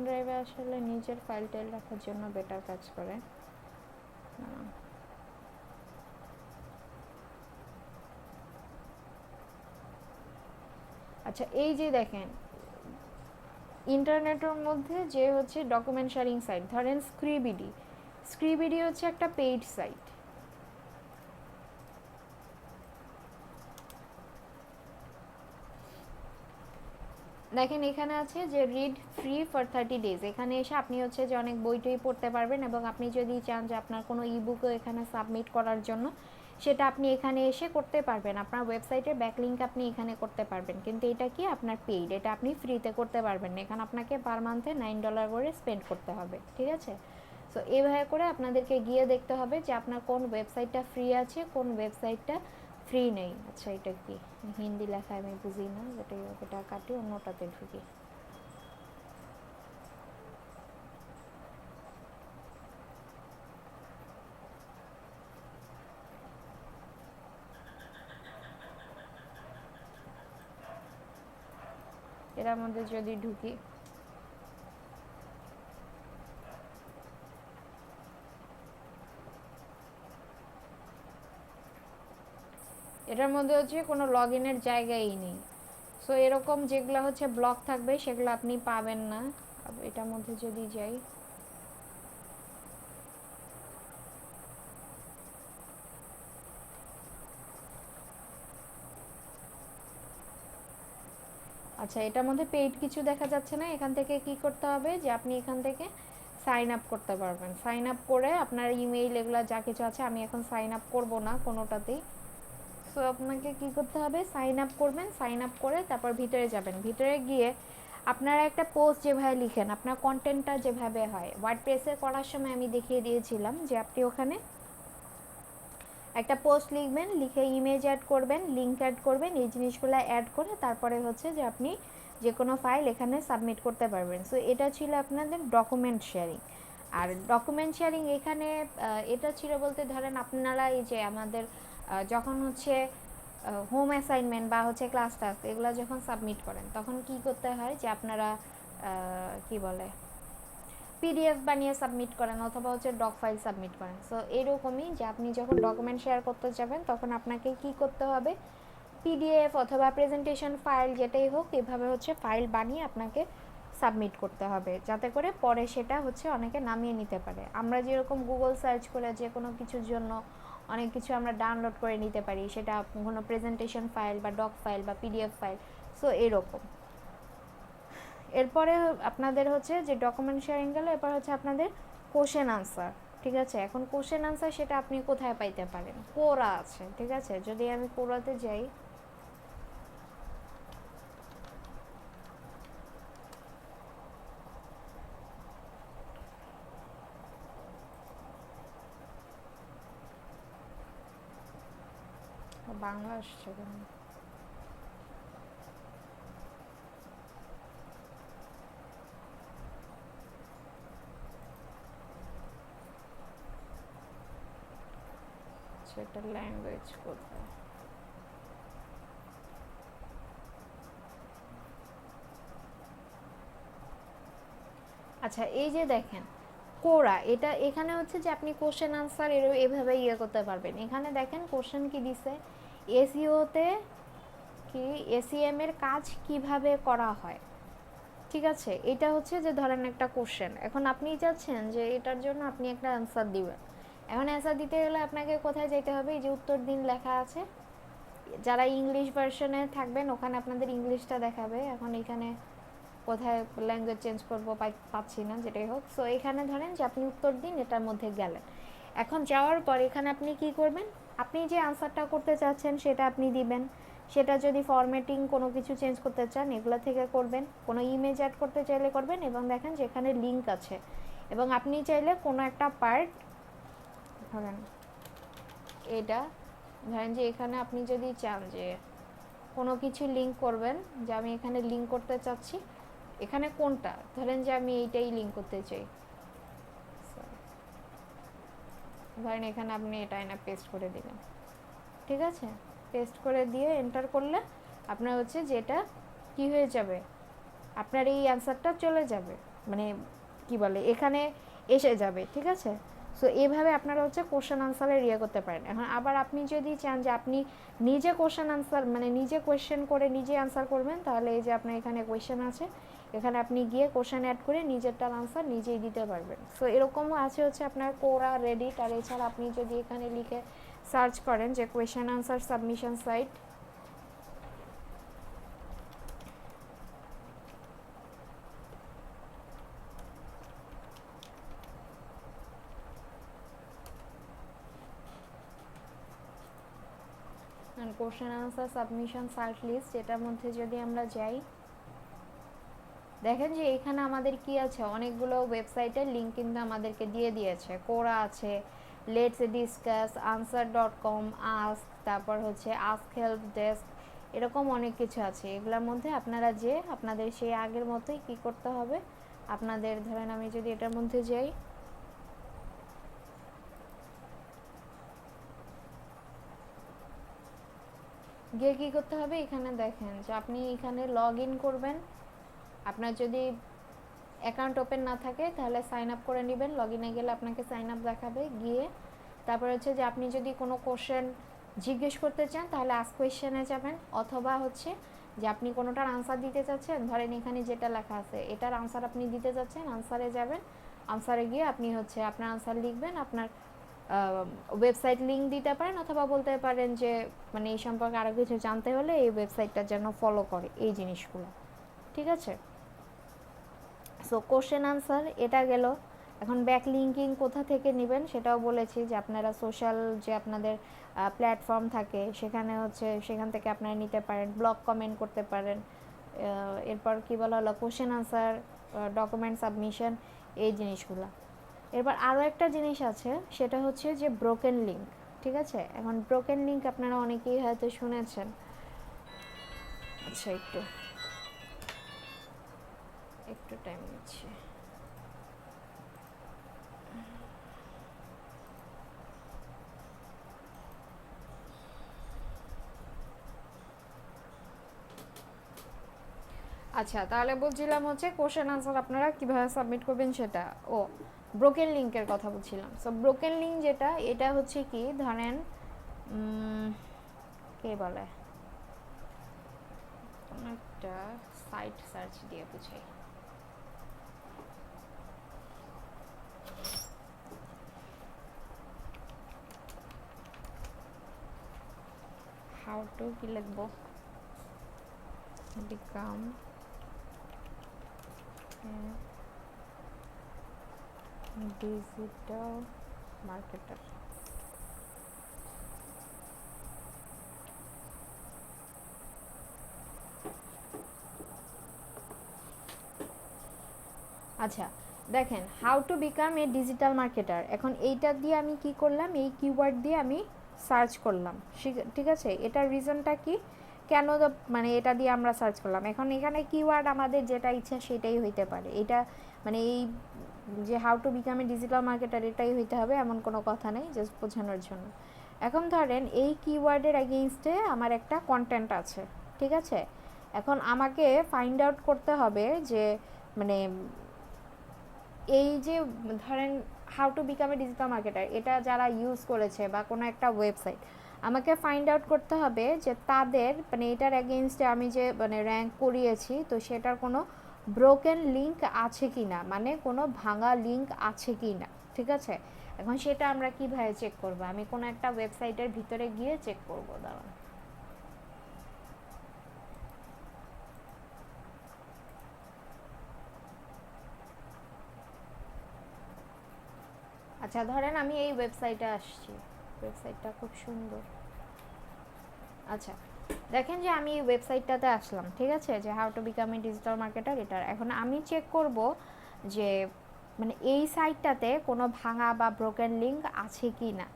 ড্রাইভে আসলে নিজের ফাইল টাইল রাখার জন্য বেটার কাজ করে। আচ্ছা, এই যে দেখেন ইন্টারনেটের মধ্যে যে হচ্ছে ডকুমেন্ট শেয়ারিং সাইট, ধরেন স্ক্রিবিডি হচ্ছে একটা পেইড সাইট। দেখেন এখানে আছে যে রিড ফ্রি ফর 30 days, এখানে এসে আপনি হচ্ছে যে অনেক বই টই পড়তে পারবেন, এবং আপনি যদি চান যে আপনার কোনো ইবুকও এখানে সাবমিট করার জন্য, সেটা আপনি এখানে এসে করতে পারবেন, আপনার ওয়েবসাইটের ব্যাকলিংক আপনি এখানে করতে পারবেন। কিন্তু এটা কি আপনার পেইড, এটা আপনি ফ্রিতে করতে পারবেন না, এখানে আপনাকে পার মান্থে $9 করে স্পেন্ড করতে হবে, ঠিক আছে? সো এইভাবে করে আপনাদেরকে গিয়ে দেখতে হবে যে আপনার কোন ওয়েবসাইটটা ফ্রি আছে, কোন ওয়েবসাইটটা ফ্রি নেই। আচ্ছা, এটা কি হিন্দি লেখা আমি বুঝি না, এটা কাটি অন্যটাতে ঢুকি। এটার মধ্যে যদি ঢুকি, এটার মধ্যে হচ্ছে কোনো লগ ইনের জায়গাই নেই। সো এরকম যেগুলো হচ্ছে ব্লক থাকবে সেগুলো আপনি পাবেন না। এটার মধ্যে যদি যাই, আচ্ছা এটার মধ্যে পেইড কিছু দেখা যাচ্ছে না। এখান থেকে কি করতে হবে যে আপনি এখান থেকে সাইন আপ করতে পারবেন। সাইন আপ করে আপনার ইমেইল এগুলো যা কিছু আছে, আমি এখন সাইন আপ করবো না কোনোটাতেই। সো আপনাকে কি করতে হবে, সাইন আপ করবেন। সাইন আপ করে তারপর ভিতরে যাবেন। ভিতরে গিয়ে আপনারা একটা পোস্ট যেভাবে লিখেন, আপনার কন্টেন্টটা যেভাবে হয়, ওয়ার্ডপ্রেসে করার সময় আমি দেখিয়ে দিয়েছিলাম যে আপনি ওখানে একটা পোস্ট লিখবেন, লিখে ইমেজ অ্যাড করবেন, লিঙ্ক অ্যাড করবেন, এই জিনিসগুলো অ্যাড করে তারপরে হচ্ছে যে আপনি যে কোনো ফাইল এখানে সাবমিট করতে পারবেন। সো এটা ছিল আপনাদের ডকুমেন্ট শেয়ারিং। আর ডকুমেন্ট শেয়ারিং এখানে এটা ছিল বলতে ধরেন আপনারা এই যে আমাদের যখন হচ্ছে হোম অ্যাসাইনমেন্ট বা হচ্ছে ক্লাস টাস্ক এগুলো যখন সাবমিট করেন তখন কি করতে হয় যে আপনারা কি বলে পিডিএফ বানিয়ে সাবমিট করেন অথবা হচ্ছে ডক ফাইল সাবমিট করেন। সো এরকমই যে আপনি যখন ডকুমেন্ট শেয়ার করতে যাবেন তখন আপনাকে কি করতে হবে, পিডিএফ অথবা প্রেজেন্টেশন ফাইল যেটাই হোক এভাবে হচ্ছে ফাইল বানিয়ে আপনাকে সাবমিট করতে হবে, যাতে করে পরে সেটা হচ্ছে অনেকে নামিয়ে নিতে পারে। আমরা যেরকম গুগল সার্চ করে যে কোনো কিছুর জন্য অনেক কিছু আমরা ডাউনলোড করে নিতে পারি, সেটা কোনো প্রেজেন্টেশন ফাইল বা ডক ফাইল বা পিডিএফ ফাইল। সো এরকম এরপরে আপনাদের হচ্ছে যে ডকুমেন্ট শেয়ারিং গেল, এরপর হচ্ছে আপনাদের কোশ্চেন আনসার। ঠিক আছে, এখন কোশ্চেন আনসার সেটা আপনি কোথায় পাইতে পারেন, কোরা আছে। ঠিক আছে, যদি আমি কোরাতে যাই, বাংলা আসছে কেন? সেটা ল্যাঙ্গুয়েজ কোথায়? আচ্ছা এই যে দেখেন কোরা, এটা এখানে হচ্ছে যে আপনি কোশ্চেন আনসার এভাবে ইয়ে করতে পারবেন। এখানে দেখেন কোশ্চেন কি দিছে, এসইওতে কি এসইএম এর কাজ কিভাবে করা হয়। ঠিক আছে, এটা হচ্ছে যে ধরেন একটা কোশ্চেন, এখন আপনি চাচ্ছেন যে এটার জন্য আপনি একটা অ্যান্সার দিবেন। এখন অ্যান্সার দিতে গেলে আপনাকে কোথায় যেতে হবে, এই যে উত্তর দিন লেখা আছে, যারা ইংলিশ ভার্সনে থাকবেন ওখানে আপনাদের ইংলিশটা দেখাবে। এখন এখানে কোথায় ল্যাঙ্গুয়েজ চেঞ্জ করবো পাচ্ছি না, যেটাই হোক। সো এখানে ধরেন যে আপনি উত্তর দিন, এটার মধ্যে গেলেন। এখন যাওয়ার পর এখানে আপনি কি করবেন, আপনি যে আনসারটা করতে চাচ্ছেন সেটা আপনি দিবেন। সেটা যদি ফরম্যাটিং কোনো কিছু চেঞ্জ করতে চান এগুলো থেকে করবেন, কোনো ইমেজ অ্যাড করতে চাইলে করবেন। এবং দেখেন যে এখানে লিঙ্ক আছে, এবং আপনি চাইলে কোনো একটা পার্ট ধরেন এটা ধরেন যে এখানে আপনি যদি চান যে কোনো কিছু লিঙ্ক করবেন, যে আমি এখানে লিঙ্ক করতে চাচ্ছি, এখানে কোনটা ধরেন যে আমি এইটাই লিঙ্ক করতে চাই, ধরেন এখানে আপনি এটা এনে পেস্ট করে দিবেন। ঠিক আছে, পেস্ট করে দিয়ে এন্টার করলে আপনার হচ্ছে যেটা কি হয়ে যাবে, আপনার এই অ্যান্সারটা চলে যাবে, মানে কি বলে এখানে এসে যাবে। ঠিক আছে, সো এইভাবে আপনারা হচ্ছে কোশ্চেন আনসারের ইয়ে করতে পারেন। এখন আবার আপনি যদি চান যে আপনি নিজে কোশ্চেন আনসার মানে নিজে কোয়েশ্চেন করে নিজে আনসার করবেন, তাহলে এই যে আপনার এখানে কোয়েশ্চেন আছে, এখানে আপনি গিয়ে কোশ্চেন অ্যাড করে নিজেরটার আনসার নিজেই দিতে পারবেন। সো এরকমও আছে হচ্ছে আপনার কোরা, রেডিট। আর এছাড়া আপনি যদি এখানে লিখে সার্চ করেন যে question answer submission site, question answer submission site list, এটার মধ্যে যদি আমরা যাই, দেখেন যে এখানে আমাদের কি আছে, অনেকগুলো ওয়েবসাইটের লিঙ্ক কিন্তু আমাদেরকে দিয়ে দিয়েছে। কোরা আছে, লেটস ডিসকাস, answer.com, আস্ক, তারপর হচ্ছে আস্ক হেল্প ডেস্ক, এরকম অনেক কিছু আছে। এগুলোর মধ্যে আপনারা যে আপনাদের সেই আগের মতোই কি করতে হবে, আপনাদের ধরেন আমি যদি এটার মধ্যে যাই, গিয়ে কী করতে হবে, এখানে দেখেন যে আপনি এখানে লগ ইন করবেন, আপনার যদি অ্যাকাউন্ট ওপেন না থাকে তাহলে সাইন আপ করে নেবেন। লগ ইনে গেলে আপনাকে সাইন আপ দেখাবে, গিয়ে তারপরে হচ্ছে যে আপনি যদি কোনো কোশ্চেন জিজ্ঞেস করতে চান তাহলে আস্ক কোয়েশ্চেনে যাবেন, অথবা হচ্ছে যে আপনি কোনোটার আনসার দিতে চাচ্ছেন, ধরেন এখানে যেটা লেখা আছে এটার আনসার আপনি দিতে চাচ্ছেন, আনসারে যাবেন, আনসারে গিয়ে আপনি হচ্ছে আপনার আনসার লিখবেন, আপনার ওয়েবসাইট লিঙ্ক দিতে পারেন, অথবা বলতে পারেন যে মানে এই সম্পর্কে আরও কিছু জানতে হলে এই ওয়েবসাইটটা যেন ফলো করে, এই জিনিসগুলো। ঠিক আছে, সো কোশ্চেন আনসার এটা গেল। এখন ব্যাক লিঙ্কিং কোথা থেকে নেবেন সেটাও বলেছি, যে আপনারা সোশ্যাল যে আপনাদের প্ল্যাটফর্ম থাকে সেখানে হচ্ছে সেখান থেকে আপনারা নিতে পারেন, ব্লগ কমেন্ট করতে পারেন। এরপর কি বলা হলো, কোশ্চেন আনসার, ডকুমেন্ট সাবমিশন, এই জিনিসগুলো। এরপর আরও একটা জিনিস আছে, সেটা হচ্ছে যে ব্রোকেন লিঙ্ক। ঠিক আছে, এখন ব্রোকেন লিঙ্ক আপনারা অনেকেই হয়তো শুনেছেন। আচ্ছা, একটু টাইম নিচ্ছি। আচ্ছা, তাহলে বলছিলাম হচ্ছে কোশ্চেন আনসার আপনারা কিভাবে সাবমিট করবেন সেটা। ও, ব্রোকেন লিঙ্কের কথা বলছিলাম। সো ব্রোকেন লিঙ্ক যেটা, এটা হচ্ছে কি, ধরেন কে বলে, কোনো একটা সাইট সার্চ দিয়ে বুঝাই। হাউ টু কি লিখবো, become digital marketer। আচ্ছা, দেখেন, how to become a digital marketer. এখন এইটা দিয়ে আমি কি করলাম, এই কিওয়ার্ড দিয়ে আমি সার্চ করলাম। ঠিক আছে, এটার রিজনটা কি, কেন মানে এটা দিয়ে আমরা সার্চ করলাম। এখন এখানে কিওয়ার্ড আমাদের যেটা ইচ্ছা সেটাই হইতে পারে। এটা মানে এই যে how to become a digital marketer এটাই হইতে হবে এমন কোনো কথা নেই, জাস্ট বোঝানোর জন্য। এখন ধরেন এই কিওয়ার্ডের এগেইনস্টে আমার একটা কন্টেন্ট আছে। ঠিক আছে, এখন আমাকে ফাইন্ড আউট করতে হবে যে মানে এই যে ধরেন how to become a digital marketer, এটা যারা ইউজ করেছে বা কোনো একটা ওয়েবসাইট, আমাকে ফাইন্ড আউট করতে হবে যে তাদের মানে এটার এগেইনস্টে আমি যে মানে র্যাঙ্ক করিয়েছি, তো সেটার কোনো ব্রোকেন লিঙ্ক আছে কি না, মানে কোনো ভাঙা লিঙ্ক আছে কি না। ঠিক আছে, এখন সেটা আমরা কীভাবে চেক করব, আমি কোনো একটা ওয়েবসাইটের ভিতরে গিয়ে চেক করবো, দাঁড়ান। আচ্ছা, ধরেন আমি এই ওয়েবসাইটে আসছি, ওয়েবসাইটটা খুব সুন্দর। আচ্ছা, দেখেন যে আমি এই ওয়েবসাইটটাতে আসলাম। ঠিক আছে, যে how to become a digital marketer এটার। এখন আমি চেক করব যে মানে এই সাইটটাতে কোনো ভাঙা বা ব্রোকেন লিঙ্ক আছে কি না।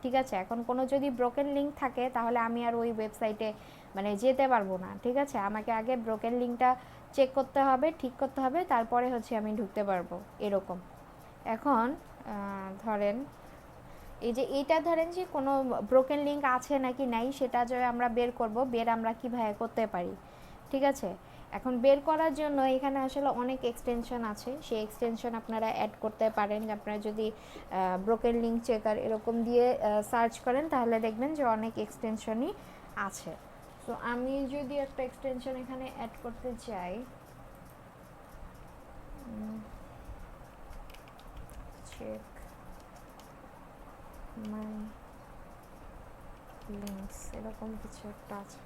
ঠিক আছে, এখন কোনো যদি ব্রোকেন লিঙ্ক থাকে তাহলে আমি আর ওই ওয়েবসাইটে মানে যেতে পারবো না। ঠিক আছে, আমাকে আগে ব্রোকেন লিঙ্কটা চেক করতে হবে, ঠিক করতে হবে, তারপরে হচ্ছে আমি ঢুকতে পারবো, এরকম। এখন ধরেন এই যে এইটা ধরেন যে কোনো ব্রোকেন লিঙ্ক আছে নাকি নাই সেটা যে আমরা বের করব, আমরা কীভাবে করতে পারি। ঠিক আছে, এখন বের করার জন্য এখানে আসলে অনেক এক্সটেনশন আছে, সেই এক্সটেনশন আপনারা অ্যাড করতে পারেন। আপনারা যদি ব্রোকেন লিঙ্ক চেকার এরকম দিয়ে সার্চ করেন তাহলে দেখবেন যে অনেক এক্সটেনশনই আছে। তো আমি যদি একটা এক্সটেনশন এখানে অ্যাড করতে চাই, চেক মাই লিঙ্কস, এরকম কিছু একটা আছে।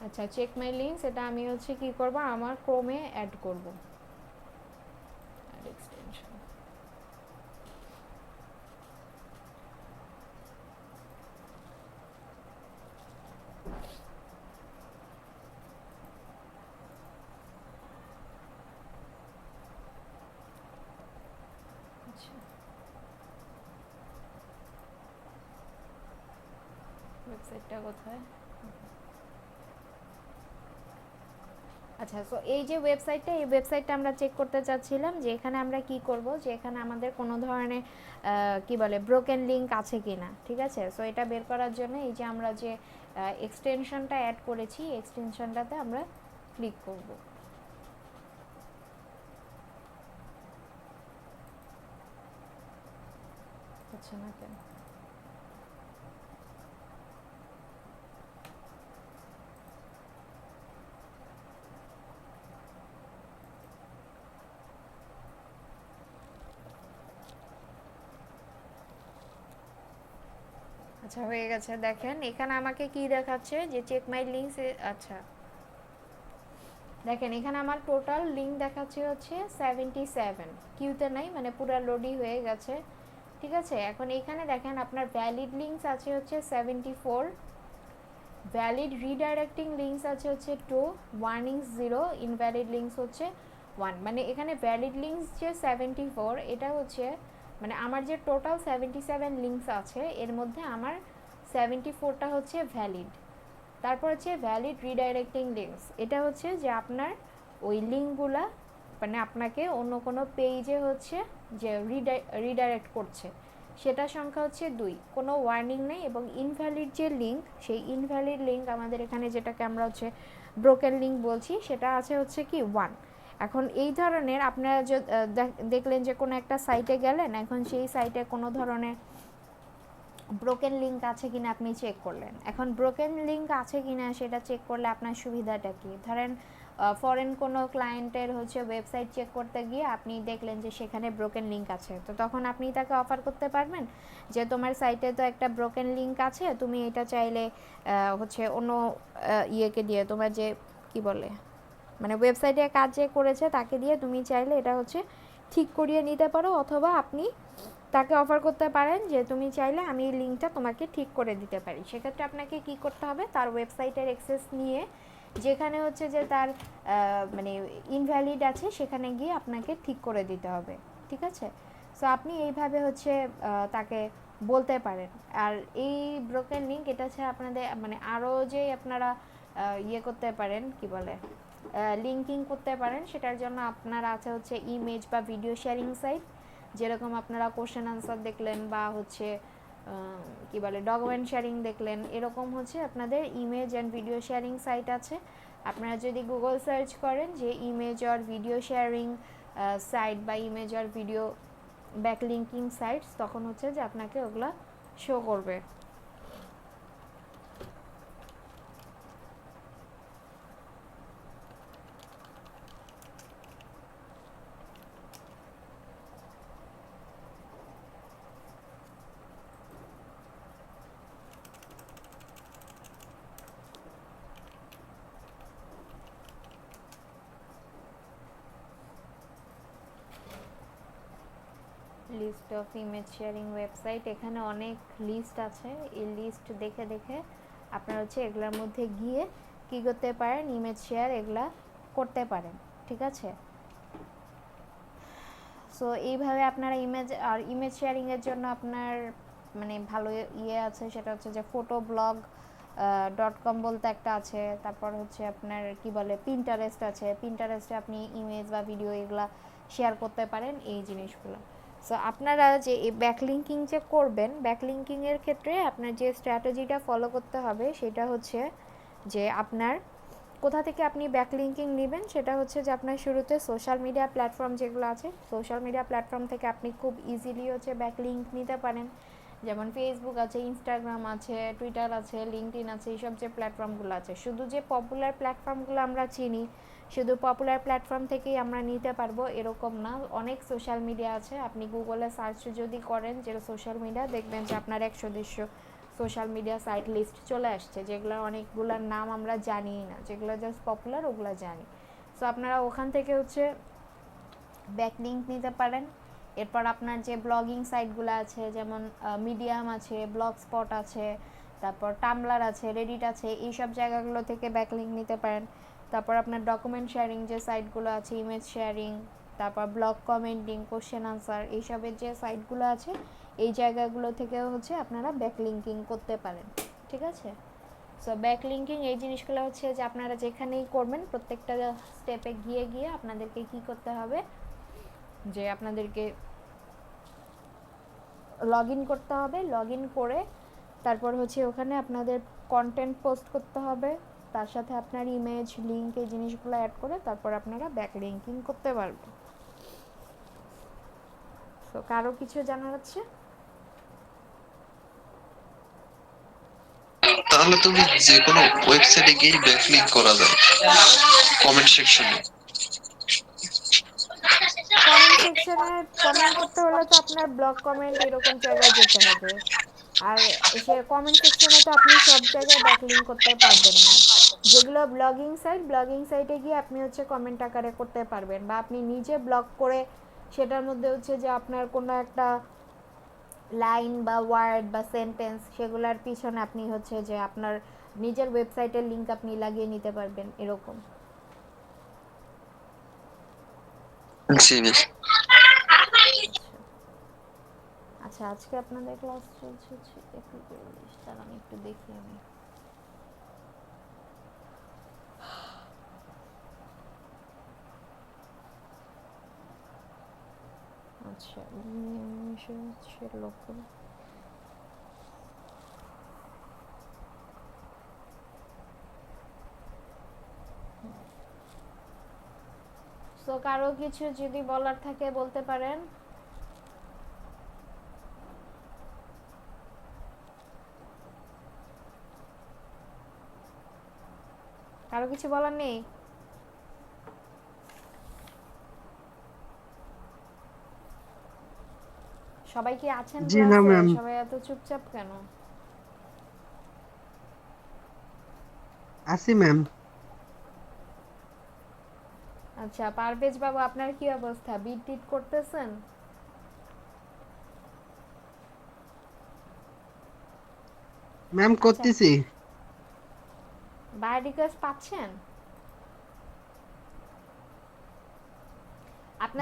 আচ্ছা, চেক মাই লিঙ্কস, এটা আমি হচ্ছে কি করব, আমার ক্রোমে অ্যাড করব এক্সটেনশন। ওয়েবসাইটটা কোথায়, আচ্ছা, সো এই যে ওয়েবসাইটটা, এই ওয়েবসাইটটা আমরা চেক করতে চাচ্ছিলাম যে এখানে আমরা কি করব, যে এখানে আমাদের কোনো ধরনের কি বলে ব্রোকেন লিঙ্ক আছে কি না, ঠিক আছে। সো এটা বের করার জন্য এই যে আমরা যে এক্সটেনশনটা অ্যাড করেছি, এক্সটেনশনটাতে আমরা ক্লিক করব। হচ্ছে না কেন? আচ্ছা, হয়ে গেছে। দেখেন এখানে আমাকে কি দেখাচ্ছে যে চেক মাই লিঙ্কস। আচ্ছা, দেখেন এখানে আমার টোটাল লিঙ্ক দেখাচ্ছে হচ্ছে 77, কিউতে নাই, মানে পুরো লোডই হয়ে গেছে, ঠিক আছে। এখন এখানে দেখেন আপনার ভ্যালিড লিঙ্কস আছে হচ্ছে 74, ভ্যালিড রিডাইরেক্টিং লিঙ্কস আছে হচ্ছে 2, ওয়ার্নিংস 0, ইনভ্যালিড লিঙ্কস হচ্ছে 1। মানে এখানে ভ্যালিড লিঙ্কস যে 74, এটা হচ্ছে মানে আমার যে টোটাল 77 লিঙ্কস আছে এর মধ্যে আমার 74টা হচ্ছে ভ্যালিড। তারপর হচ্ছে ভ্যালিড রিডাইরেক্টিং লিঙ্কস, এটা হচ্ছে যে আপনার ওই লিঙ্কগুলা মানে আপনাকে অন্য কোনো পেজে হচ্ছে যে রিডাইরেক্ট করছে, সেটা সংখ্যা হচ্ছে 2, কোনো ওয়ার্নিং নেই। এবং ইনভ্যালিড যে লিঙ্ক, সেই ইনভ্যালিড লিঙ্ক আমাদের এখানে যেটাকে আমরা হচ্ছে ব্রোকেন লিঙ্ক বলছি, সেটা আছে হচ্ছে কি 1। এখন এই ধরনের আপনারা দেখলেন যে কোনো একটা সাইটে গেলেন, এখন সেই সাইটে কোনো ধরনের ব্রোকেন লিঙ্ক আছে কিনা আপনি চেক করলেন। এখন ব্রোকেন লিঙ্ক আছে কিনা সেটা চেক করলে আপনার সুবিধাটা কি? ধরেন ফরেন কোনো ক্লায়েন্টের হচ্ছে ওয়েবসাইট চেক করতে গিয়ে আপনি দেখলেন যে সেখানে ব্রোকেন লিঙ্ক আছে, তো তখন আপনি তাকে অফার করতে পারবেন যে তোমার সাইটে তো একটা ব্রোকেন লিঙ্ক আছে, তুমি এটা চাইলে হচ্ছে অন্য ইয়েকে দিয়ে, তোমার যে কি বলে মানে ওয়েবসাইটে কাজ যে করেছে তাকে দিয়ে তুমি চাইলে এটা হচ্ছে ঠিক করিয়ে নিতে পারো, অথবা আপনি তাকে অফার করতে পারেন যে তুমি চাইলে আমি এই লিঙ্কটা তোমাকে ঠিক করে দিতে পারি। সেক্ষেত্রে আপনাকে কি করতে হবে, তার ওয়েবসাইটের অ্যাক্সেস নিয়ে যেখানে হচ্ছে যে তার মানে ইনভ্যালিড আছে সেখানে গিয়ে আপনাকে ঠিক করে দিতে হবে, ঠিক আছে। সো আপনি এইভাবে হচ্ছে তাকে বলতে পারেন। আর এই ব্রোকেন লিঙ্ক এটা হচ্ছে আপনাদের মানে আরও যে আপনারা ইয়ে করতে পারেন কি বলে লিঙ্কিং করতে পারেন, সেটার জন্য আপনারা আছে হচ্ছে ইমেজ বা ভিডিও শেয়ারিং সাইট, যেরকম আপনারা কোশ্চেন আনসার দেখলেন বা হচ্ছে কি বলে ডকুমেন্ট শেয়ারিং দেখলেন, এরকম হচ্ছে আপনাদের image and video sharing site আছে। আপনারা যদি গুগল সার্চ করেন যে image or video sharing site বা image or video backlinking sites, তখন হচ্ছে যে আপনাকে ওগুলা শো করবে। List of image sharing website, এখানে অনেক লিস্ট আছে। এই লিস্ট দেখে দেখে আপনারা হচ্ছে এগুলোর মধ্যে গিয়ে কী করতে পারেন, ইমেজ শেয়ার এগুলা করতে পারেন, ঠিক আছে। সো এইভাবে আপনারা ইমেজ শেয়ারিংয়ের জন্য আপনার মানে ভালো ইয়ে আছে, সেটা হচ্ছে যে photoblock.com বলতে একটা আছে। তারপর হচ্ছে আপনার কি বলে পিন্টারেস্ট আছে, পিন্টারেস্টে আপনি ইমেজ বা ভিডিও এগুলা শেয়ার করতে পারেন, এই জিনিসগুলো। সো আপনারা যে এই ব্যাকলিঙ্কিং যে করবেন, ব্যাকলিঙ্কিংয়ের ক্ষেত্রে আপনার যে স্ট্র্যাটেজিটা ফলো করতে হবে সেটা হচ্ছে যে আপনার কোথা থেকে আপনি ব্যাকলিঙ্কিং নেবেন, সেটা হচ্ছে যে আপনার শুরুতে সোশ্যাল মিডিয়া প্ল্যাটফর্ম যেগুলো আছে, সোশ্যাল মিডিয়া প্ল্যাটফর্ম থেকে আপনি খুব ইজিলি হচ্ছে ব্যাকলিঙ্ক নিতে পারেন। যেমন ফেসবুক আছে, ইনস্টাগ্রাম আছে, টুইটার আছে, লিঙ্কডইন আছে, এইসব যে প্ল্যাটফর্মগুলো আছে, শুধু যে পপুলার প্ল্যাটফর্মগুলো আমরা চিনি শুধু পপুলার প্ল্যাটফর্ম থেকেই আমরা নিতে পারবো এরকম না। অনেক সোশ্যাল মিডিয়া আছে, আপনি গুগলে সার্চ যদি করেন যে সোশ্যাল মিডিয়া, দেখবেন যে আপনার 100-150 সোশ্যাল মিডিয়া সাইট লিস্ট চলে আসছে, যেগুলো অনেকগুলোর নাম আমরা জানি না, যেগুলো জাস্ট পপুলার ওগুলো জানি। সো আপনারা ওখান থেকে হচ্ছে ব্যাকলিঙ্ক নিতে পারেন। এরপর আপনার যে ব্লগিং সাইটগুলো আছে, যেমন মিডিয়াম আছে, ব্লগ স্পট আছে, তারপর টামলার আছে, রেডিট আছে, এইসব জায়গাগুলো থেকে ব্যাকলিঙ্ক নিতে পারেন। তারপর আপনার ডকুমেন্ট শেয়ারিং যে সাইটগুলো আছে, ইমেজ শেয়ারিং, তারপর ব্লগ কমেন্টিং, কোশ্চেন আনসার, এইসবের যে সাইটগুলো আছে এই জায়গাগুলো থেকেও হচ্ছে আপনারা ব্যাকলিঙ্কিং করতে পারেন, ঠিক আছে। সো ব্যাকলিঙ্কিং এই জিনিসগুলো হচ্ছে যে আপনারা যেখানেই করবেন প্রত্যেকটা স্টেপে গিয়ে গিয়ে আপনাদেরকে কি করতে হবে, যে আপনাদেরকে লগ ইন করতে হবে। লগ ইন করে তারপর হচ্ছে ওখানে আপনাদের কন্টেন্ট পোস্ট করতে হবে, তার সাথে আপনার ইমেজ, লিঙ্ক, এই জিনিসগুলো অ্যাড করে তারপর আপনারা ব্যাক লিঙ্কিং করতে পারবেন। সো কারো কিছু জানার আছে? তাহলে তুমি যে কোনো ওয়েবসাইটে গিয়ে ব্যাকলিংক করা যায় কমেন্ট সেকশনে। কমেন্ট সেকশনে কমেন্ট করতে হলে তো আপনার ব্লগ কমেন্ট এরকম জায়গায় যেতে হবে, আর সে কমেন্ট সেকশনে তো আপনি সব জায়গায় ব্যাকলিঙ্ক করতে পারবেন না। যেগুলো ব্লগিং সাইটে গিয়ে আপনি হচ্ছে কমেন্ট আকারে করতে পারবেন, বা আপনি নিজে ব্লগ করে সেটার মধ্যে হচ্ছে যে আপনার কোনো একটা লাইন বা ওয়ার্ড বা সেন্টেন্স সেগুলোর পিছনে আপনি হচ্ছে যে আপনার নিজের ওয়েবসাইটের লিংক আপনি লাগিয়ে নিতে পারবেন এরকম। জি মিস। আচ্ছা, আজকে আপনাদের ক্লাস চলছে হচ্ছে এপ্রিল 40, দাঁড়ান একটু দেখি আমি। আচ্ছা, হচ্ছে লোকাল। সো কারো কিছু যদি বলার থাকে বলতে পারেন। কারো কিছু বলার নেই? সবাই কি আছেন জি না ক্লাসে? ম্যাম, সবাই এত চুপচাপ কেন? আছি ম্যাম। আচ্ছা, পারভেজ বাবু আপনার কি অবস্থা? বিট টিট করতেছেন? ম্যাম করতেছি। বাই রিকোয়েস্ট পাচ্ছেন?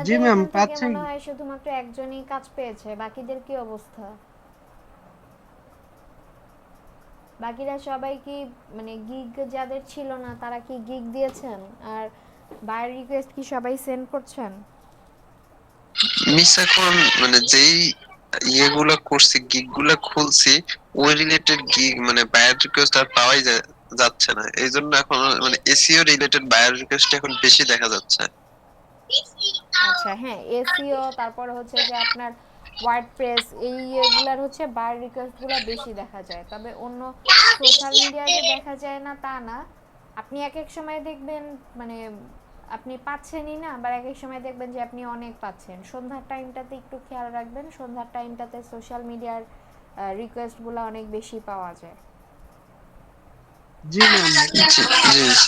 জি আপনাদের ম্যাম এখান থেকে পাচ্ছেন। মনে হয় শুধুমাত্র একজনই কাজ পেয়েছে, বাকিদের কি অবস্থা? বাকিরা সবাই কি মানে গিগ যাদের ছিল না তারা কি গিগ দিয়েছেন? আর বাই রিকোয়েস্ট কি সবাই সেন্ড করছেন? মিস এখন মানে যেই ইয়েগুলা করছি, গিগ গুলা খুলছি, ওই রিলেটেড গিগ মানে বায়ার রিকোয়েস্ট আর পাওয়াই যাচ্ছে না। এই জন্য এখন মানে এসইও রিলেটেড বায়ার রিকোয়েস্ট এখন বেশি দেখা যাচ্ছে। আচ্ছা, হ্যাঁ, এসইও, তারপর হচ্ছে যে আপনার ওয়ার্ডপ্রেস, এই এগুলার হচ্ছে বার রিকোয়েস্টগুলো বেশি দেখা যায়। তবে অন্য সোশ্যাল মিডিয়ায় যে দেখা যায় না তা না। আপনি এক এক সময় দেখবেন মানে আপনি পাচ্ছেনই না, আবার এক এক সময় দেখবেন যে আপনি অনেক পাচ্ছেন। সন্ধ্যার টাইমটাতে একটু খেয়াল রাখবেন, সন্ধ্যার টাইমটাতে সোশ্যাল মিডিয়ার রিকোয়েস্টগুলো অনেক বেশি পাওয়া যায়। জি ম্যাম। জি জি মিস।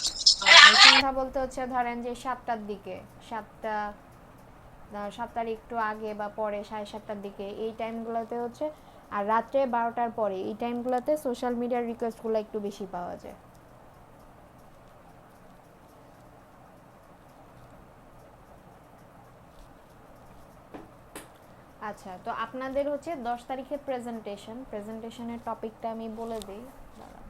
সন্ধ্যা বলতে হচ্ছে ধরেন যে 7টার দিকে, 7টার একটু আগে বা পরে, 7:30টার দিকে, এই টাইমগুলোতে হচ্ছে। আর রাত্রে 12টার পরে এই টাইমগুলোতে সোশ্যাল মিডিয়ার রিকোয়েস্টগুলো একটু বেশি পাওয়া যায়। আচ্ছা, তো আপনাদের হচ্ছে 10 তারিখে প্রেজেন্টেশনের টপিকটা আমি বলে দিই। দাঁড়ান।